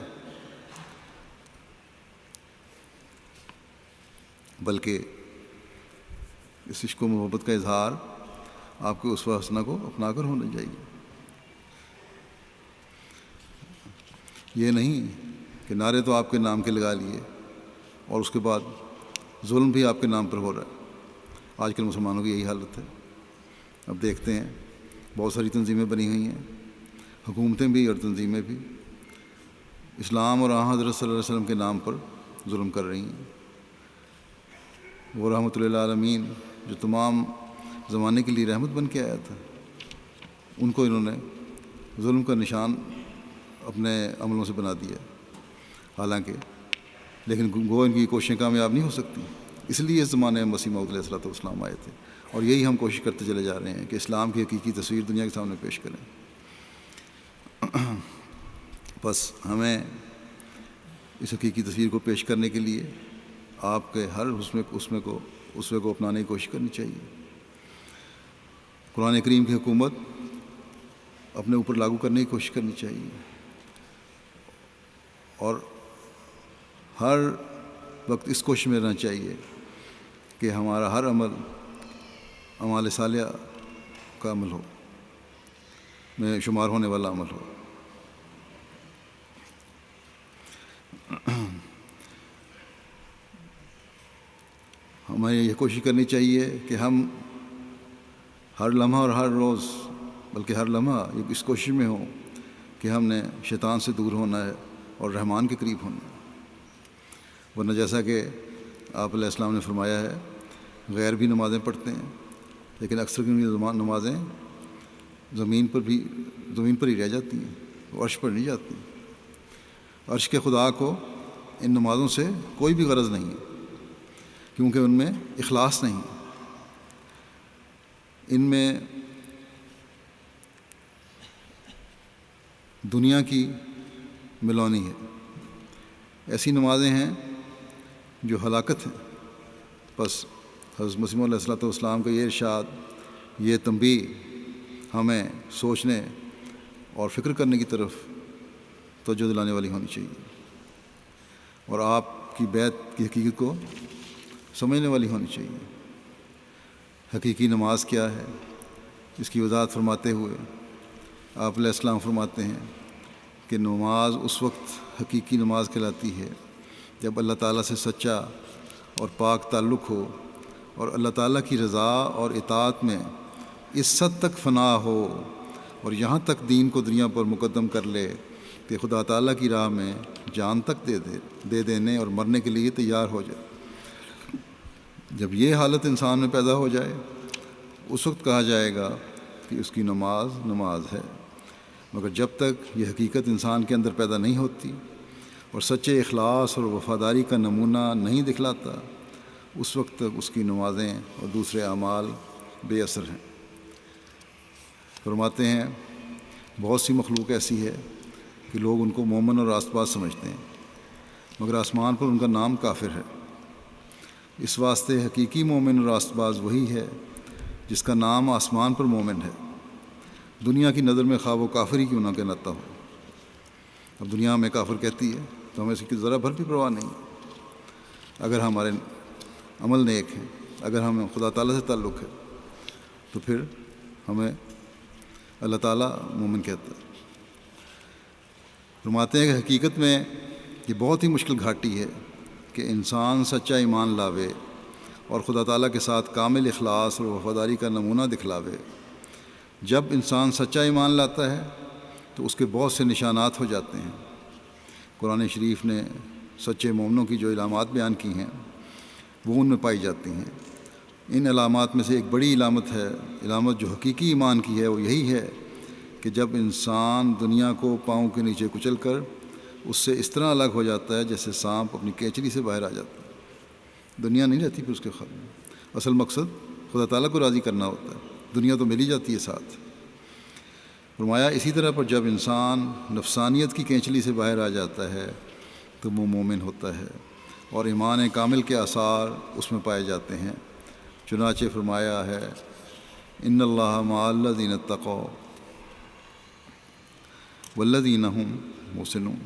Speaker 2: بلکہ اس عشق و محبت کا اظہار آپ کے اسوہ حسنہ کو اپنا کر ہونا چاہیے. یہ نہیں کہ نعرے تو آپ کے نام کے لگا لیے اور اس کے بعد ظلم بھی آپ کے نام پر ہو رہا ہے. آج کل مسلمانوں کی یہی حالت ہے. اب دیکھتے ہیں بہت ساری تنظیمیں بنی ہوئی ہیں، حکومتیں بھی اور تنظیمیں بھی اسلام اور حضرت صلی اللہ علیہ وسلم کے نام پر ظلم کر رہی ہیں. وہ رحمۃ اللہ عالمین جو تمام زمانے کے لیے رحمت بن کے آیا تھا، ان کو انہوں نے ظلم کا نشان اپنے عملوں سے بنا دیا. حالانکہ لیکن گو ان کی کوششیں کامیاب نہیں ہو سکتی. اس لیے اس زمانے میں مسیح موعود علیہ الصلوۃ والسلام آئے تھے اور یہی ہم کوشش کرتے چلے جا رہے ہیں کہ اسلام کی حقیقی تصویر دنیا کے سامنے پیش کریں. بس ہمیں اس حقیقی تصویر کو پیش کرنے کے لیے آپ کے ہر اسوے کو اپنانے کی کوشش کرنی چاہیے. قرآن کریم کی حکومت اپنے اوپر لاگو کرنے کی کوشش کرنی چاہیے اور ہر وقت اس کوشش میں رہنا چاہیے کہ ہمارا ہر عمل اعمال صالحہ کا عمل ہو، میں شمار ہونے والا عمل ہو. ہمیں یہ کوشش کرنی چاہیے کہ ہم ہر لمحہ اور ہر روز بلکہ ہر لمحہ اس کوشش میں ہوں کہ ہم نے شیطان سے دور ہونا ہے اور رحمان کے قریب ہونا ہے. ورنہ جیسا کہ آپ علیہ السلام نے فرمایا ہے، غیر بھی نمازیں پڑھتے ہیں لیکن اکثر کی نمازیں زمین پر ہی رہ جاتی ہیں، وہ عرش پر نہیں جاتی. عرش کے خدا کو ان نمازوں سے کوئی بھی غرض نہیں ہے کیونکہ ان میں اخلاص نہیں، ان میں دنیا کی ملونی ہے. ایسی نمازیں ہیں جو ہلاکت ہیں. بس حضرت مسیح علیہ الصلوۃ والسلام کا یہ ارشاد، یہ تنبیہ ہمیں سوچنے اور فکر کرنے کی طرف توجہ دلانے والی ہونی چاہیے اور آپ کی بیعت کی حقیقت کو سمجھنے والی ہونی چاہیے. حقیقی نماز کیا ہے اس کی وضاحت فرماتے ہوئے آپ علیہ السلام فرماتے ہیں کہ نماز اس وقت حقیقی نماز کہلاتی ہے جب اللہ تعالیٰ سے سچا اور پاک تعلق ہو اور اللہ تعالیٰ کی رضا اور اطاعت میں اس حد تک فنا ہو اور یہاں تک دین کو دنیا پر مقدم کر لے کہ خدا تعالیٰ کی راہ میں جان تک دے دینے اور مرنے کے لیے تیار ہو جائے. جب یہ حالت انسان میں پیدا ہو جائے اس وقت کہا جائے گا کہ اس کی نماز ہے. مگر جب تک یہ حقیقت انسان کے اندر پیدا نہیں ہوتی اور سچے اخلاص اور وفاداری کا نمونہ نہیں دکھلاتا اس وقت تک اس کی نمازیں اور دوسرے اعمال بے اثر ہیں. فرماتے ہیں بہت سی مخلوق ایسی ہے کہ لوگ ان کو مومن اور راست باز سمجھتے ہیں مگر آسمان پر ان کا نام کافر ہے. اس واسطے حقیقی مومن اور راست باز وہی ہے جس کا نام آسمان پر مومن ہے، دنیا کی نظر میں خواہ وہ کافر ہی کیوں نہ کہلاتا ہو. اب دنیا میں کافر کہتی ہے تو ہمیں اس کی ذرا بھر بھی پرواہ نہیں. اگر ہمارے عمل نیک ہیں، اگر ہمیں خدا تعالیٰ سے تعلق ہے تو پھر ہمیں اللہ تعالیٰ مومن کہتا ہے. فرماتے ہیں کہ حقیقت میں یہ بہت ہی مشکل گھاٹی ہے کہ انسان سچا ایمان لاوے اور خدا تعالیٰ کے ساتھ کامل اخلاص اور وفاداری کا نمونہ دکھلاوے۔ جب انسان سچا ایمان لاتا ہے تو اس کے بہت سے نشانات ہو جاتے ہیں۔ قرآن شریف نے سچے مومنوں کی جو علامات بیان کی ہیں وہ ان میں پائی جاتی ہیں۔ ان علامات میں سے ایک بڑی علامت جو حقیقی ایمان کی ہے وہ یہی ہے کہ جب انسان دنیا کو پاؤں کے نیچے کچل کر اس سے اس طرح الگ ہو جاتا ہے جیسے سانپ اپنی کینچری سے باہر آ جاتا ہے۔ دنیا نہیں رہتی پھر اس کے خیال میں، اصل مقصد خدا تعالیٰ کو راضی کرنا ہوتا ہے، دنیا تو مل ہی جاتی ہے ساتھ۔ فرمایا اسی طرح پر جب انسان نفسانیت کی کینچلی سے باہر آ جاتا ہے تو وہ مومن ہوتا ہے اور ایمان کامل کے آثار اس میں پائے جاتے ہیں۔ چنانچہ فرمایا ہے ان اللہ مع الذین اتقوا والذین هم محسنون،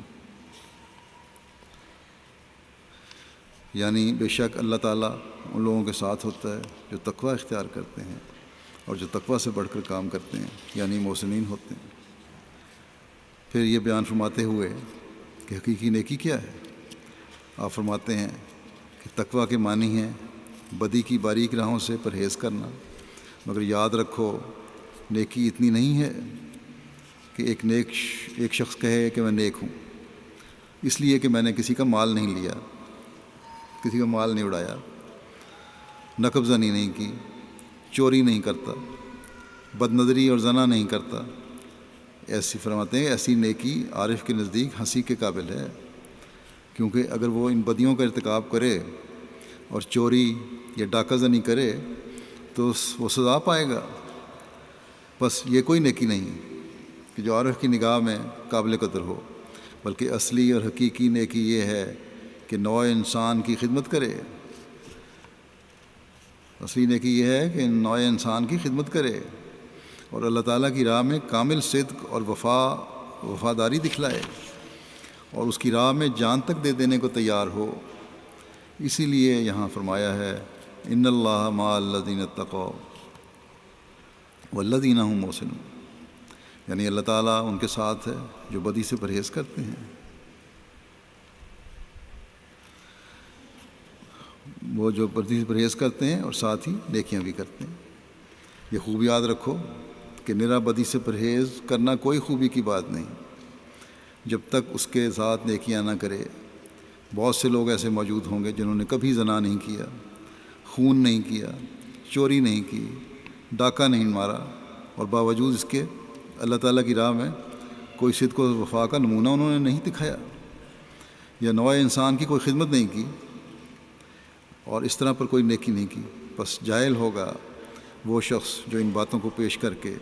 Speaker 2: یعنی بے شک اللہ تعالیٰ ان لوگوں کے ساتھ ہوتا ہے جو تقوی اختیار کرتے ہیں اور جو تقوی سے بڑھ کر کام کرتے ہیں، یعنی محسنین ہوتے ہیں۔ پھر یہ بیان فرماتے ہوئے کہ حقیقی نیکی کیا ہے، آپ فرماتے ہیں کہ تقوی کے معنی ہیں بدی کی باریک راہوں سے پرہیز کرنا، مگر یاد رکھو نیکی اتنی نہیں ہے کہ ایک شخص کہے کہ میں نیک ہوں اس لیے کہ میں نے کسی کا مال نہیں لیا، کسی کا مال نہیں اڑایا، نقب زنی نہیں کی، چوری نہیں کرتا، بد نظری اور زنا نہیں کرتا۔ ایسی فرماتے ہیں ایسی نیکی عارف کے نزدیک ہنسی کے قابل ہے، کیونکہ اگر وہ ان بدیوں کا ارتکاب کرے اور چوری یا ڈاکہ زنی کرے تو وہ سزا پائے گا۔ بس یہ کوئی نیکی نہیں کہ جو عارف کی نگاہ میں قابل قدر ہو، بلکہ اصلی اور حقیقی نیکی یہ ہے کہ نوع انسان کی خدمت کرے۔ اصلی نیکی یہ ہے کہ نوع انسان کی خدمت کرے اور اللہ تعالیٰ کی راہ میں کامل صدق اور وفاداری دکھلائے اور اس کی راہ میں جان تک دے دینے کو تیار ہو۔ اسی لیے یہاں فرمایا ہے ان اللہ مع الذین اتقوا والذین هم محسنون، یعنی اللہ تعالیٰ ان کے ساتھ ہے جو بدی سے پرہیز کرتے ہیں، وہ جو بدی سے پرہیز کرتے ہیں اور ساتھ ہی نیکیاں بھی کرتے ہیں۔ یہ خوب یاد رکھو کہ نرا بدی سے پرہیز کرنا کوئی خوبی کی بات نہیں جب تک اس کے ساتھ نیکیاں نہ کرے۔ بہت سے لوگ ایسے موجود ہوں گے جنہوں نے کبھی زنا نہیں کیا، خون نہیں کیا، چوری نہیں کی، ڈاکہ نہیں مارا، اور باوجود اس کے اللہ تعالیٰ کی راہ میں کوئی صدق و وفا کا نمونہ انہوں نے نہیں دکھایا یا نوع انسان کی کوئی خدمت نہیں کی اور اس طرح پر کوئی نیکی نہیں کی۔ بس جاہل ہوگا وہ شخص جو ان باتوں کو پیش کر کے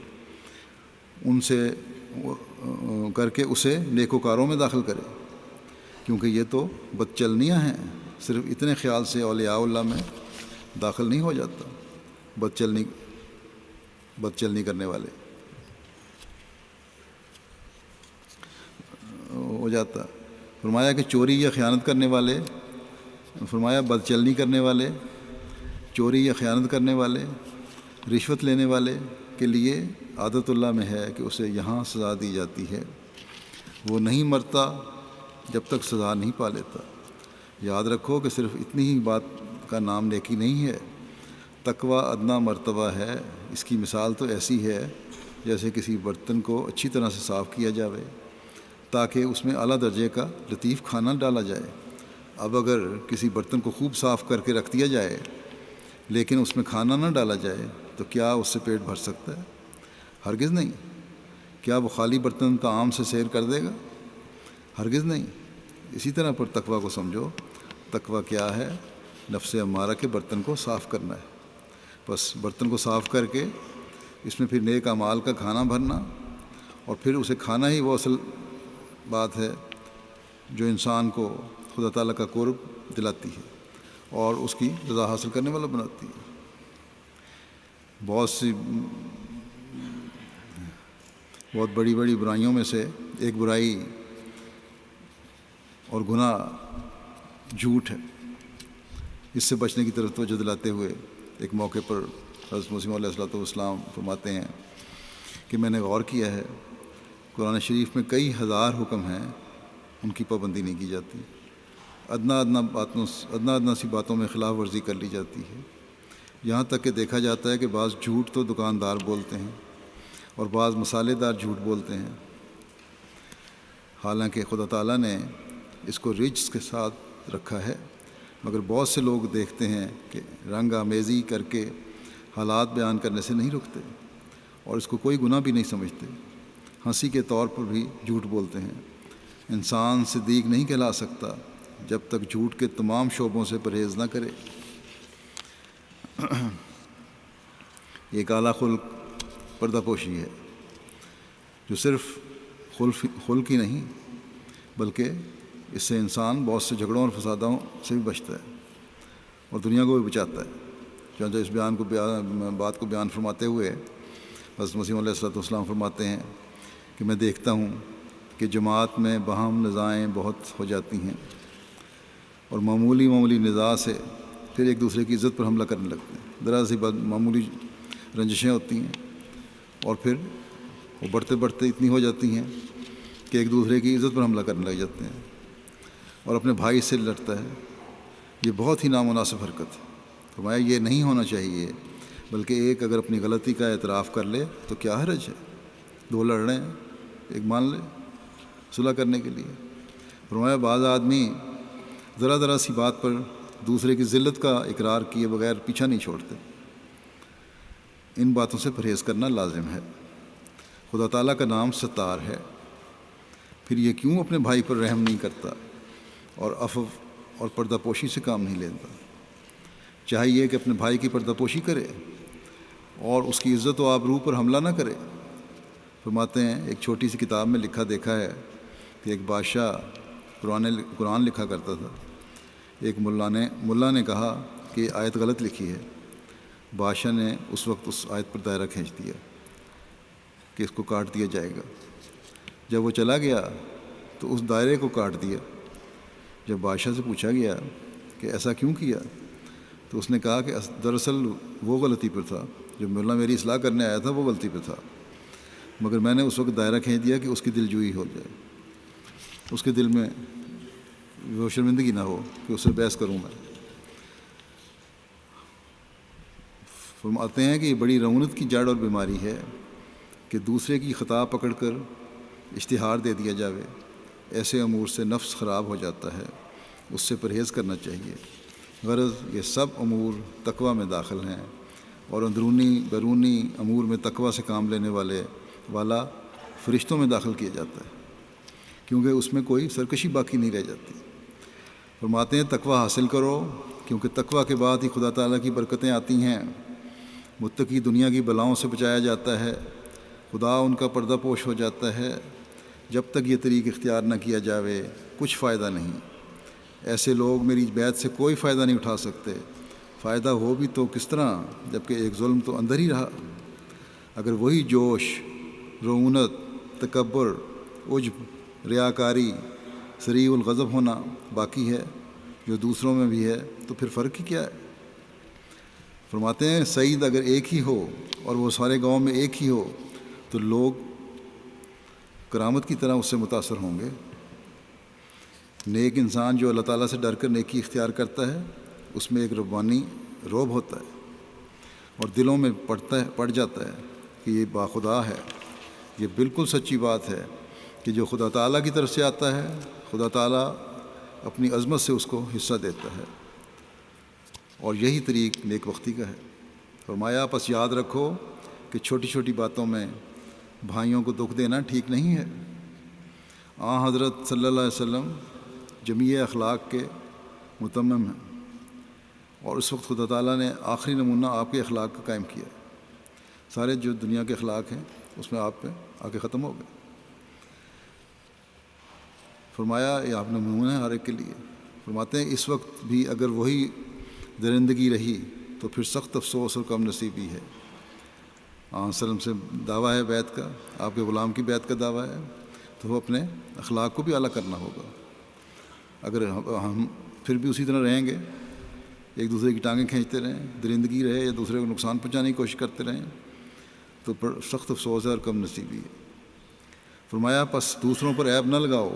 Speaker 2: اسے نیکوکاروں میں داخل کرے، کیونکہ یہ تو بدچلنیاں ہیں۔ صرف اتنے خیال سے اولیاء اللہ میں داخل نہیں ہو جاتا بدچلنی کرنے والے ہو جاتا۔ فرمایا کہ چوری یا خیانت کرنے والے، فرمایا بدچلنی کرنے والے، چوری یا خیانت کرنے والے، رشوت لینے والے کے لیے عادت اللہ میں ہے کہ اسے یہاں سزا دی جاتی ہے، وہ نہیں مرتا جب تک سزا نہیں پا لیتا۔ یاد رکھو کہ صرف اتنی ہی بات کا نام نیکی نہیں ہے، تقوی ادنا مرتبہ ہے۔ اس کی مثال تو ایسی ہے جیسے کسی برتن کو اچھی طرح سے صاف کیا جاوے تاکہ اس میں اعلیٰ درجے کا لطیف کھانا ڈالا جائے۔ اب اگر کسی برتن کو خوب صاف کر کے رکھ دیا جائے لیکن اس میں کھانا نہ ڈالا جائے تو کیا اس سے پیٹ بھر سکتا ہے؟ ہرگز نہیں۔ کیا وہ خالی برتن طعام سے سیر کر دے گا؟ ہرگز نہیں۔ اسی طرح پر تقوی کو سمجھو۔ تقوی کیا ہے؟ نفس امارہ کے برتن کو صاف کرنا ہے۔ بس برتن کو صاف کر کے اس میں پھر نیک اعمال کا کھانا بھرنا، اور پھر اسے کھانا ہی وہ اصل بات ہے جو انسان کو خدا تعالیٰ کا قرب دلاتی ہے اور اس کی رضا حاصل کرنے والا بناتی ہے۔ بہت بڑی بڑی برائیوں میں سے ایک برائی اور گناہ جھوٹ ہے۔ اس سے بچنے کی طرف توجہ دلاتے ہوئے ایک موقع پر حضرت مسیح علیہ الصلوۃ والسلام فرماتے ہیں کہ میں نے غور کیا ہے قرآن شریف میں کئی ہزار حکم ہیں ان کی پابندی نہیں کی جاتی، ادنا سی باتوں میں خلاف ورزی کر لی جاتی ہے، یہاں تک کہ دیکھا جاتا ہے کہ بعض جھوٹ تو دکاندار بولتے ہیں اور بعض مسالے دار جھوٹ بولتے ہیں، حالانکہ خدا تعالیٰ نے اس کو رجس کے ساتھ رکھا ہے، مگر بہت سے لوگ دیکھتے ہیں کہ رنگ آمیزی کر کے حالات بیان کرنے سے نہیں رکتے اور اس کو کوئی گناہ بھی نہیں سمجھتے، ہنسی کے طور پر بھی جھوٹ بولتے ہیں۔ انسان صدیق نہیں کہلا سکتا جب تک جھوٹ کے تمام شعبوں سے پرہیز نہ کرے۔ ایک اعلیٰ خلق پردہ پوشی ہے جو صرف خلق ہی نہیں بلکہ اس سے انسان بہت سے جھگڑوں اور فسادوں سے بھی بچتا ہے اور دنیا کو بھی بچاتا ہے۔ چنانچہ اس بات کو بیان فرماتے ہوئے حضرت مسیح علیہ الصلوۃ والسلام فرماتے ہیں کہ میں دیکھتا ہوں کہ جماعت میں باہم نزاعیں بہت ہو جاتی ہیں اور معمولی نزاع سے پھر ایک دوسرے کی عزت پر حملہ کرنے لگتے ہیں۔ ذرا سی معمولی رنجشیں ہوتی ہیں اور پھر وہ بڑھتے اتنی ہو جاتی ہیں کہ ایک دوسرے کی عزت پر حملہ کرنے لگ جاتے ہیں اور اپنے بھائی سے لڑتا ہے۔ یہ بہت ہی نامناسب حرکت ہے۔ فرمایا یہ نہیں ہونا چاہیے، بلکہ ایک اگر اپنی غلطی کا اعتراف کر لے تو کیا حرج ہے، دو لڑ رہے ہیں ایک مان لے صلح کرنے کے لیے۔ فرمایا بعض آدمی ذرا سی بات پر دوسرے کی ذلت کا اقرار کیے بغیر پیچھا نہیں چھوڑتے۔ ان باتوں سے پرہیز کرنا لازم ہے۔ خدا تعالیٰ کا نام ستار ہے، پھر یہ کیوں اپنے بھائی پر رحم نہیں کرتا اور عفو اور پردہ پوشی سے کام نہیں لیتا؟ چاہیے کہ اپنے بھائی کی پردہ پوشی کرے اور اس کی عزت و آبرو پر حملہ نہ کرے۔ فرماتے ہیں ایک چھوٹی سی کتاب میں لکھا دیکھا ہے کہ ایک بادشاہ قرآن لکھا کرتا تھا۔ ایک ملا نے کہا کہ یہ آیت غلط لکھی ہے۔ بادشاہ نے اس وقت اس آیت پر دائرہ کھینچ دیا کہ اس کو کاٹ دیا جائے گا۔ جب وہ چلا گیا تو اس دائرے کو کاٹ دیا۔ جب بادشاہ سے پوچھا گیا کہ ایسا کیوں کیا تو اس نے کہا کہ دراصل وہ غلطی پر تھا، جو ملا میری اصلاح کرنے آیا تھا وہ غلطی پہ تھا، مگر میں نے اس وقت دائرہ کھینچ دیا کہ اس کی دل جوئی ہو جائے، اس کے دل میں وہ شرمندگی نہ ہو کہ اس سے بحث کروں میں۔ فرماتے ہیں کہ یہ بڑی رعونت کی جڑ اور بیماری ہے کہ دوسرے کی خطا پکڑ کر اشتہار دے دیا جاوے۔ ایسے امور سے نفس خراب ہو جاتا ہے، اس سے پرہیز کرنا چاہیے۔ غرض یہ سب امور تقوی میں داخل ہیں اور اندرونی بیرونی امور میں تقوی سے کام لینے والا فرشتوں میں داخل کیا جاتا ہے، کیونکہ اس میں کوئی سرکشی باقی نہیں رہ جاتی۔ فرماتے ہیں تقوی حاصل کرو، کیونکہ تقوی کے بعد ہی خدا تعالیٰ کی برکتیں آتی ہیں۔ متقی دنیا کی بلاؤں سے بچایا جاتا ہے، خدا ان کا پردہ پوش ہو جاتا ہے۔ جب تک یہ طریق اختیار نہ کیا جاوے کچھ فائدہ نہیں۔ ایسے لوگ میری بیعت سے کوئی فائدہ نہیں اٹھا سکتے، فائدہ ہو بھی تو کس طرح جبکہ ایک ظلم تو اندر ہی رہا۔ اگر وہی جوش، رعونت، تکبر، عجب، ریاکاری، سریع الغضب ہونا باقی ہے جو دوسروں میں بھی ہے تو پھر فرق ہی کیا ہے؟ فرماتے ہیں سعید اگر ایک ہی ہو اور وہ سارے گاؤں میں ایک ہی ہو تو لوگ کرامت کی طرح اس سے متاثر ہوں گے۔ نیک انسان جو اللہ تعالیٰ سے ڈر کر نیکی اختیار کرتا ہے اس میں ایک ربانی رعب ہوتا ہے اور دلوں میں پڑ جاتا ہے کہ یہ باخدا ہے۔ یہ بالکل سچی بات ہے کہ جو خدا تعالیٰ کی طرف سے آتا ہے خدا تعالیٰ اپنی عظمت سے اس کو حصہ دیتا ہے، اور یہی طریق نیک بختی کا ہے۔ فرمایا پس یاد رکھو کہ چھوٹی چھوٹی باتوں میں بھائیوں کو دکھ دینا ٹھیک نہیں ہے۔ حضرت صلی اللہ علیہ وسلم جمیع اخلاق کے متمم ہیں اور اس وقت خدا تعالیٰ نے آخری نمونہ آپ کے اخلاق کا قائم کیا۔ سارے جو دنیا کے اخلاق ہیں اس میں آپ پہ آ کے ختم ہو گئے۔ فرمایا یہ آپ نمونہ ہے ہر ایک کے لیے۔ فرماتے ہیں اس وقت بھی اگر وہی درندگی رہی تو پھر سخت افسوس اور کم نصیبی ہے۔ وسلم سے دعویٰ ہے بیعت کا، آپ کے غلام کی بیعت کا دعویٰ ہے، تو وہ اپنے اخلاق کو بھی اعلیٰ کرنا ہوگا۔ اگر ہم پھر بھی اسی طرح رہیں گے، ایک دوسرے کی ٹانگیں کھینچتے رہیں، درندگی رہے یا دوسرے کو نقصان پہنچانے کی کوشش کرتے رہیں تو سخت افسوس ہے اور کم نصیبی ہے۔ فرمایا پس دوسروں پر عیب نہ لگاؤ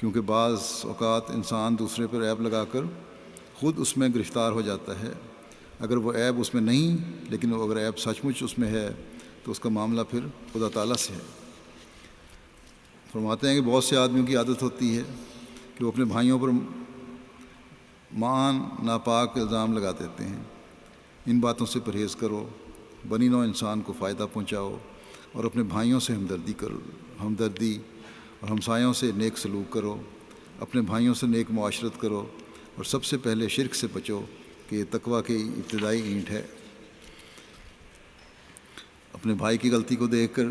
Speaker 2: کیونکہ بعض اوقات انسان دوسرے پر عیب لگا کر خود اس میں گرفتار ہو جاتا ہے۔ اگر وہ عیب اس میں نہیں، لیکن اگر عیب سچ مچ اس میں ہے تو اس کا معاملہ پھر خدا تعالیٰ سے ہے۔ فرماتے ہیں کہ بہت سے آدمیوں کی عادت ہوتی ہے کہ وہ اپنے بھائیوں پر معان ناپاک الزام لگا دیتے ہیں۔ ان باتوں سے پرہیز کرو، بنی نوع انسان کو فائدہ پہنچاؤ اور اپنے بھائیوں سے ہمدردی اور ہمسایوں سے نیک سلوک کرو، اپنے بھائیوں سے نیک معاشرت کرو، اور سب سے پہلے شرک سے بچو کہ یہ تقویٰ کی ابتدائی اینٹ ہے۔ اپنے بھائی کی غلطی کو دیکھ کر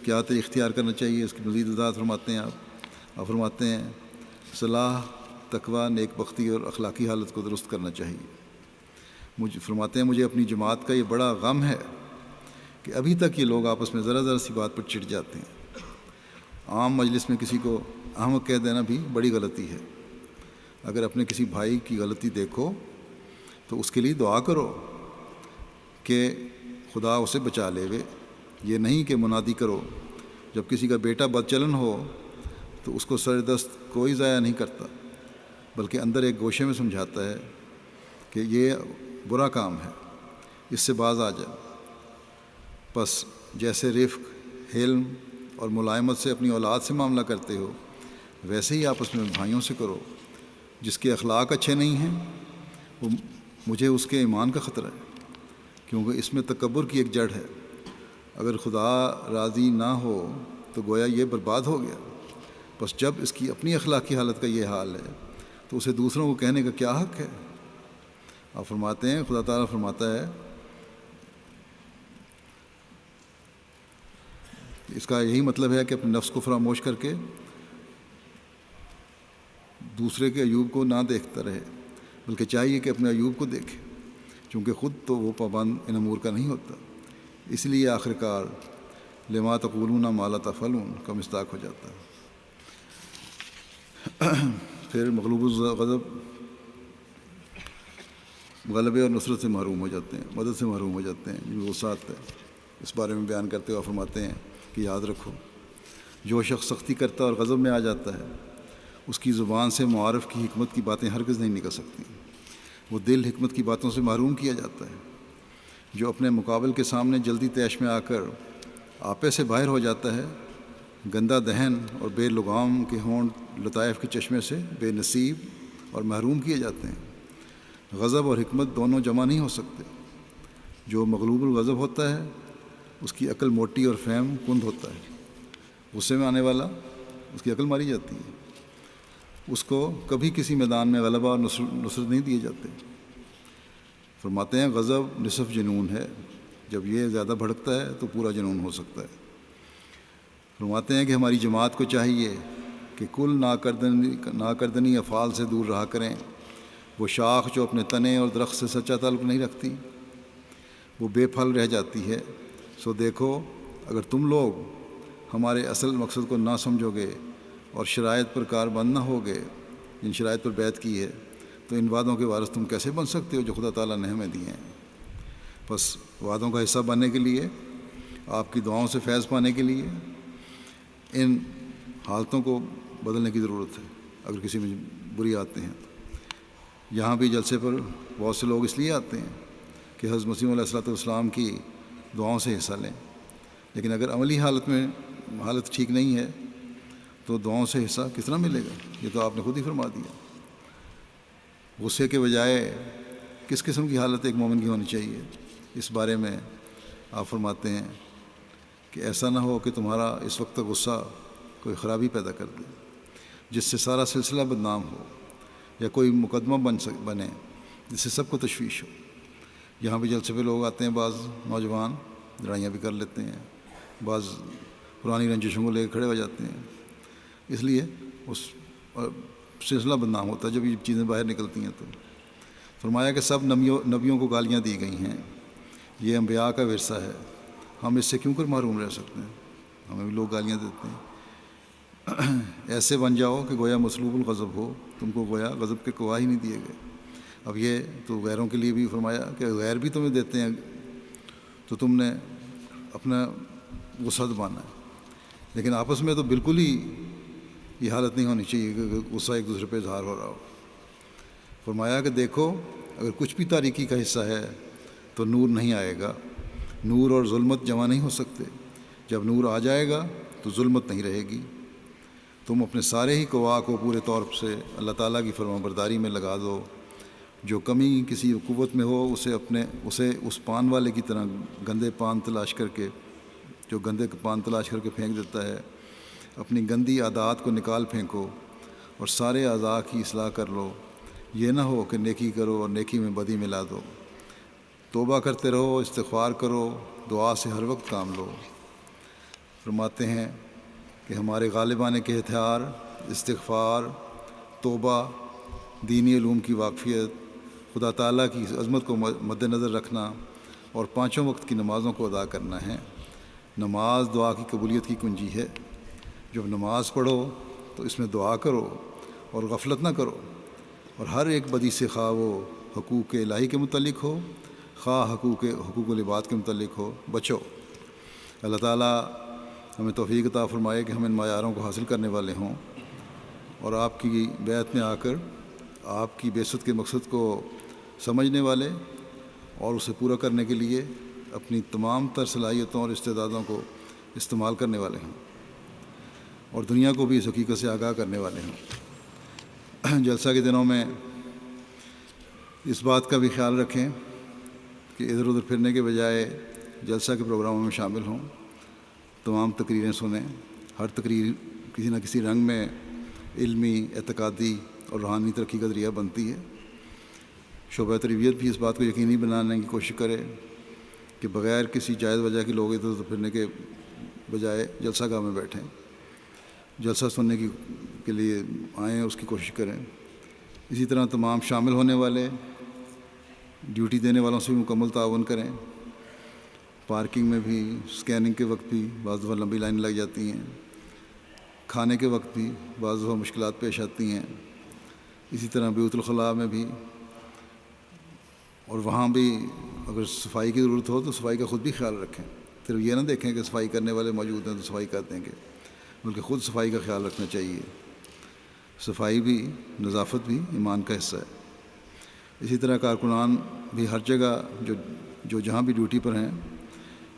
Speaker 2: کیا طریقہ اختیار کرنا چاہیے، اس کی مزید وضاحت فرماتے ہیں آپ فرماتے ہیں صلاح، تقویٰ، نیک بختی اور اخلاقی حالت کو درست کرنا چاہیے۔ فرماتے ہیں مجھے اپنی جماعت کا یہ بڑا غم ہے کہ ابھی تک یہ لوگ آپس میں ذرا ذرا سی بات پر چڑ جاتے ہیں۔ عام مجلس میں کسی کو احمق کہہ دینا بھی بڑی غلطی ہے۔ اگر اپنے کسی بھائی کی غلطی دیکھو تو اس کے لیے دعا کرو کہ خدا اسے بچا لے وے، یہ نہیں کہ منادی کرو۔ جب کسی کا بیٹا بد چلن ہو تو اس کو سر دست کوئی ضائع نہیں کرتا، بلکہ اندر ایک گوشے میں سمجھاتا ہے کہ یہ برا کام ہے، اس سے باز آ جا۔ پس جیسے رفق، حلم اور ملائمت سے اپنی اولاد سے معاملہ کرتے ہو، ویسے ہی آپس میں بھائیوں سے کرو۔ جس کے اخلاق اچھے نہیں ہیں مجھے اس کے ایمان کا خطرہ ہے، کیونکہ اس میں تکبر کی ایک جڑ ہے۔ اگر خدا راضی نہ ہو تو گویا یہ برباد ہو گیا۔ بس جب اس کی اپنی اخلاقی حالت کا یہ حال ہے تو اسے دوسروں کو کہنے کا کیا حق ہے؟ آپ فرماتے ہیں خدا تعالیٰ فرماتا ہے اس کا یہی مطلب ہے کہ اپنے نفس کو فراموش کر کے دوسرے کے عیوب کو نہ دیکھتا رہے، بلکہ چاہیے کہ اپنے عیوب کو دیکھے، چونکہ خود تو وہ پابند ان امور کا نہیں ہوتا۔ اس لیے آخر کار لما تقولون ما لا تفعلون کا مصداق ہو جاتا ہے۔ پھر مغلوب الغضب غلبے اور نصرت سے محروم ہو جاتے ہیں، مدد سے محروم ہو جاتے ہیں۔ جو غصات ہے اس بارے میں بیان کرتے ہوئے فرماتے ہیں کہ یاد رکھو جو شخص سختی کرتا اور غضب میں آ جاتا ہے اس کی زبان سے معارف کی حکمت کی باتیں ہرگز نہیں نکل سکتی، وہ دل حکمت کی باتوں سے محروم کیا جاتا ہے۔ جو اپنے مقابل کے سامنے جلدی تیش میں آ کر آپے سے باہر ہو جاتا ہے، گندہ دہن اور بے لگام کے ہونٹ لطائف کے چشمے سے بے نصیب اور محروم کیے جاتے ہیں۔ غضب اور حکمت دونوں جمع نہیں ہو سکتے۔ جو مغلوب الغضب ہوتا ہے اس کی عقل موٹی اور فہم کند ہوتا ہے، غصے میں آنے والا اس کی عقل ماری جاتی ہے، اس کو کبھی کسی میدان میں غلبہ اور نصرت نہیں دیے جاتے۔ فرماتے ہیں غضب نصف جنون ہے، جب یہ زیادہ بھڑکتا ہے تو پورا جنون ہو سکتا ہے۔ فرماتے ہیں کہ ہماری جماعت کو چاہیے کہ کل ناکردنی افعال سے دور رہا کریں۔ وہ شاخ جو اپنے تنے اور درخت سے سچا تعلق نہیں رکھتی وہ بے پھل رہ جاتی ہے۔ سو دیکھو اگر تم لوگ ہمارے اصل مقصد کو نہ سمجھو گے اور شرائط پر کاربند نہ ہوگے جن شرائط پر بیعت کی ہے تو ان وعدوں کے وارث تم کیسے بن سکتے ہو جو خدا تعالیٰ نے ہمیں دیے ہیں؟ بس وعدوں کا حصہ بننے کے لیے، آپ کی دعاؤں سے فیض پانے کے لیے ان حالتوں کو بدلنے کی ضرورت ہے۔ اگر کسی میں بری آتے ہیں تو یہاں بھی جلسے پر بہت سے لوگ اس لیے آتے ہیں کہ حضرت مسیح علیہ الصلوۃ والسلام کی دعاؤں سے حصہ لیں، لیکن اگر عملی حالت ٹھیک نہیں ہے تو دعاؤں سے حصہ کس طرح ملے گا؟ یہ تو آپ نے خود ہی فرما دیا۔ غصے کے بجائے کس قسم کی حالت ایک مومن کی ہونی چاہیے، اس بارے میں آپ فرماتے ہیں کہ ایسا نہ ہو کہ تمہارا اس وقت غصہ کوئی خرابی پیدا کر دے جس سے سارا سلسلہ بدنام ہو، یا کوئی مقدمہ بنے جس سے سب کو تشویش ہو۔ یہاں بھی جلسے پہ لوگ آتے ہیں، بعض نوجوان لڑائیاں بھی کر لیتے ہیں، بعض پرانی رنجشوں کو لے کے کھڑے ہو جاتے ہیں، اس لیے اس سلسلہ بدنام ہوتا ہے جب یہ چیزیں باہر نکلتی ہیں۔ تو فرمایا کہ سب نبیوں کو گالیاں دی گئی ہیں، یہ انبیاء کا ورثہ ہے، ہم اس سے کیوں کر محروم رہ سکتے ہیں؟ ہمیں بھی لوگ گالیاں دیتے ہیں۔ ایسے بن جاؤ کہ گویا مسلوب الغضب ہو، تم کو گویا غضب کے گواہ ہی نہیں دیے گئے۔ اب یہ تو غیروں کے لیے بھی فرمایا کہ غیر بھی تمہیں دیتے ہیں تو تم نے اپنا غصہ دبانا ہے، لیکن آپس میں تو بالکل ہی یہ حالت نہیں ہونی چاہیے کہ غصہ ایک دوسرے پہ اظہار ہو رہا ہو۔ فرمایا کہ دیکھو اگر کچھ بھی تاریکی کا حصہ ہے تو نور نہیں آئے گا، نور اور ظلمت جمع نہیں ہو سکتے، جب نور آ جائے گا تو ظلمت نہیں رہے گی۔ تم اپنے سارے ہی قوا کو پورے طور سے اللہ تعالیٰ کی فرمانبرداری میں لگا دو، جو کمی کسی قوت میں ہو اسے اس پان والے کی طرح گندے پان تلاش کر کے پھینک دیتا ہے۔ اپنی گندی عادات کو نکال پھینکو اور سارے اعضاء کی اصلاح کر لو، یہ نہ ہو کہ نیکی کرو اور نیکی میں بدی ملا دو۔ توبہ کرتے رہو، استغفار کرو، دعا سے ہر وقت کام لو۔ فرماتے ہیں کہ ہمارے غالبانے کے ہتھیار استغفار، توبہ، دینی علوم کی واقفیت، خدا تعالیٰ کی عظمت کو مد نظر رکھنا اور 5 وقت کی نمازوں کو ادا کرنا ہے۔ نماز دعا کی قبولیت کی کنجی ہے۔ جب نماز پڑھو تو اس میں دعا کرو اور غفلت نہ کرو، اور ہر ایک بدی سے خواہ وہ حقوق الہی کے متعلق ہو، خواہ حقوق العباد کے متعلق ہو، بچو۔ اللہ تعالیٰ ہمیں توفیق عطا فرمائے کہ ہم ان معیاروں کو حاصل کرنے والے ہوں، اور آپ کی بیعت میں آ کر آپ کی بعثت کے مقصد کو سمجھنے والے اور اسے پورا کرنے کے لیے اپنی تمام تر صلاحیتوں اور استعدادوں کو استعمال کرنے والے ہیں، اور دنیا کو بھی اس حقیقت سے آگاہ کرنے والے ہیں۔ جلسہ کے دنوں میں اس بات کا بھی خیال رکھیں کہ ادھر ادھر پھرنے کے بجائے جلسہ کے پروگراموں میں شامل ہوں، تمام تقریریں سنیں۔ ہر تقریر کسی نہ کسی رنگ میں علمی، اعتقادی اور روحانی ترقی کا ذریعہ بنتی ہے۔ شعبہ تربیت بھی اس بات کو یقینی بنانے کی کوشش کرے کہ بغیر کسی جائز وجہ کے لوگ ادھر ادھر پھرنے کے بجائے جلسہ گاہ میں بیٹھیں، جلسہ سننے کے لیے آئیں، اس کی کوشش کریں۔ اسی طرح تمام شامل ہونے والے ڈیوٹی دینے والوں سے بھی مکمل تعاون کریں۔ پارکنگ میں بھی، اسکیننگ کے وقت بھی بعض دفعہ لمبی لائن لگ جاتی ہیں، کھانے کے وقت بھی بعض دفعہ مشکلات پیش آتی ہیں۔ اسی طرح بیوت الخلاء میں بھی، اور وہاں بھی اگر صفائی کی ضرورت ہو تو صفائی کا خود بھی خیال رکھیں۔ صرف یہ نہ دیکھیں کہ صفائی کرنے والے موجود ہیں تو صفائی کر دیں گے، بلکہ خود صفائی کا خیال رکھنا چاہیے۔ صفائی بھی، نظافت بھی ایمان کا حصہ ہے۔ اسی طرح کارکنان بھی ہر جگہ جو جہاں بھی ڈیوٹی پر ہیں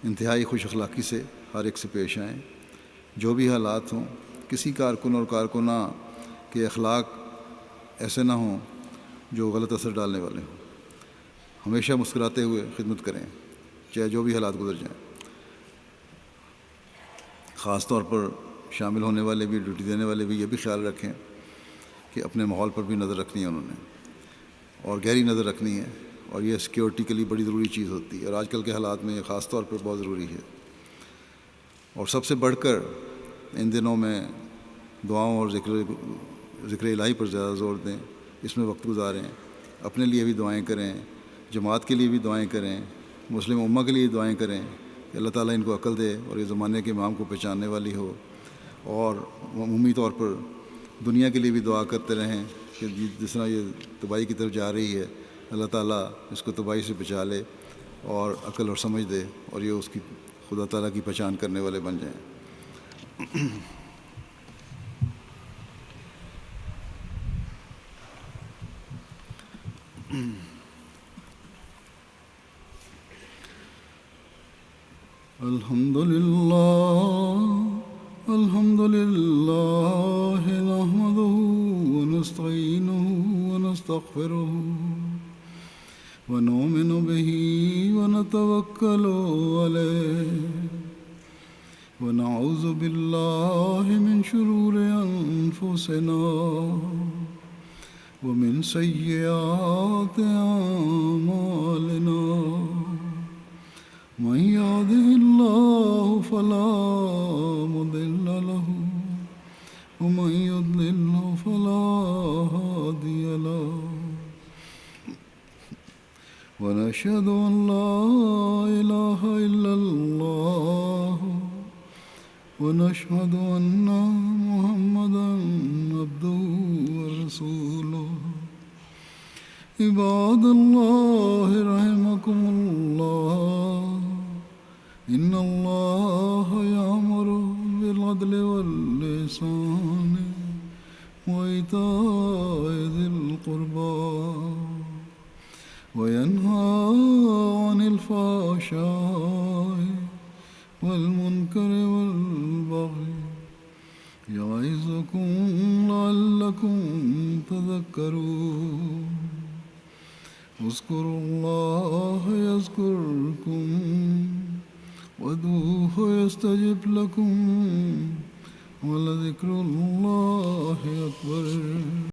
Speaker 2: انتہائی خوش اخلاقی سے ہر ایک سے پیش آئیں۔ جو بھی حالات ہوں، کسی کارکن اور کارکنہ کے اخلاق ایسے نہ ہوں جو غلط اثر ڈالنے والے ہوں۔ ہمیشہ مسکراتے ہوئے خدمت کریں، چاہے جو بھی حالات گزر جائیں۔ خاص طور پر شامل ہونے والے بھی، ڈیوٹی دینے والے بھی یہ بھی خیال رکھیں کہ اپنے ماحول پر بھی نظر رکھنی ہے انہوں نے، اور گہری نظر رکھنی ہے، اور یہ سیکیورٹی کے لیے بڑی ضروری چیز ہوتی ہے، اور آج کل کے حالات میں یہ خاص طور پر بہت ضروری ہے۔ اور سب سے بڑھ کر ان دنوں میں دعاؤں اور ذکر الہی پر زیادہ زور دیں، اس میں وقت گزاریں، اپنے لیے بھی دعائیں کریں، جماعت کے لیے بھی دعائیں کریں، مسلم امہ کے لیے دعائیں کریں کہ اللہ تعالیٰ ان کو عقل دے اور یہ زمانے کے امام کو پہچاننے والی ہو، اور عمومی طور پر دنیا کے لیے بھی دعا کرتے رہیں کہ جس طرح یہ تباہی کی طرف جا رہی ہے، اللہ تعالیٰ اس کو تباہی سے بچا لے اور عقل اور سمجھ دے، اور یہ اس کی خدا تعالیٰ کی پہچان کرنے والے بن جائیں۔ الحمد لله نحمده ونستعينه ونستغفره ونؤمن به ونتوكل عليه ونعوذ بالله من شرور أنفسنا ومن سيئات أعمالنا من يهده الله فلا مضل له ومن يضلل فلا هادي له ونشهد أن لا إله إلا الله ونشهد أن محمدا عبده ورسوله عباد الله رحمكم الله إن الله يأمر بالعدل والإحسان وإيتاء ذي القربى وينهى عن الفحشاء والمنكر والبغي يعظكم لعلكم تذكرون اذكروا الله يذكركم وادعوه يستجب لكم ولذكر الله أكبر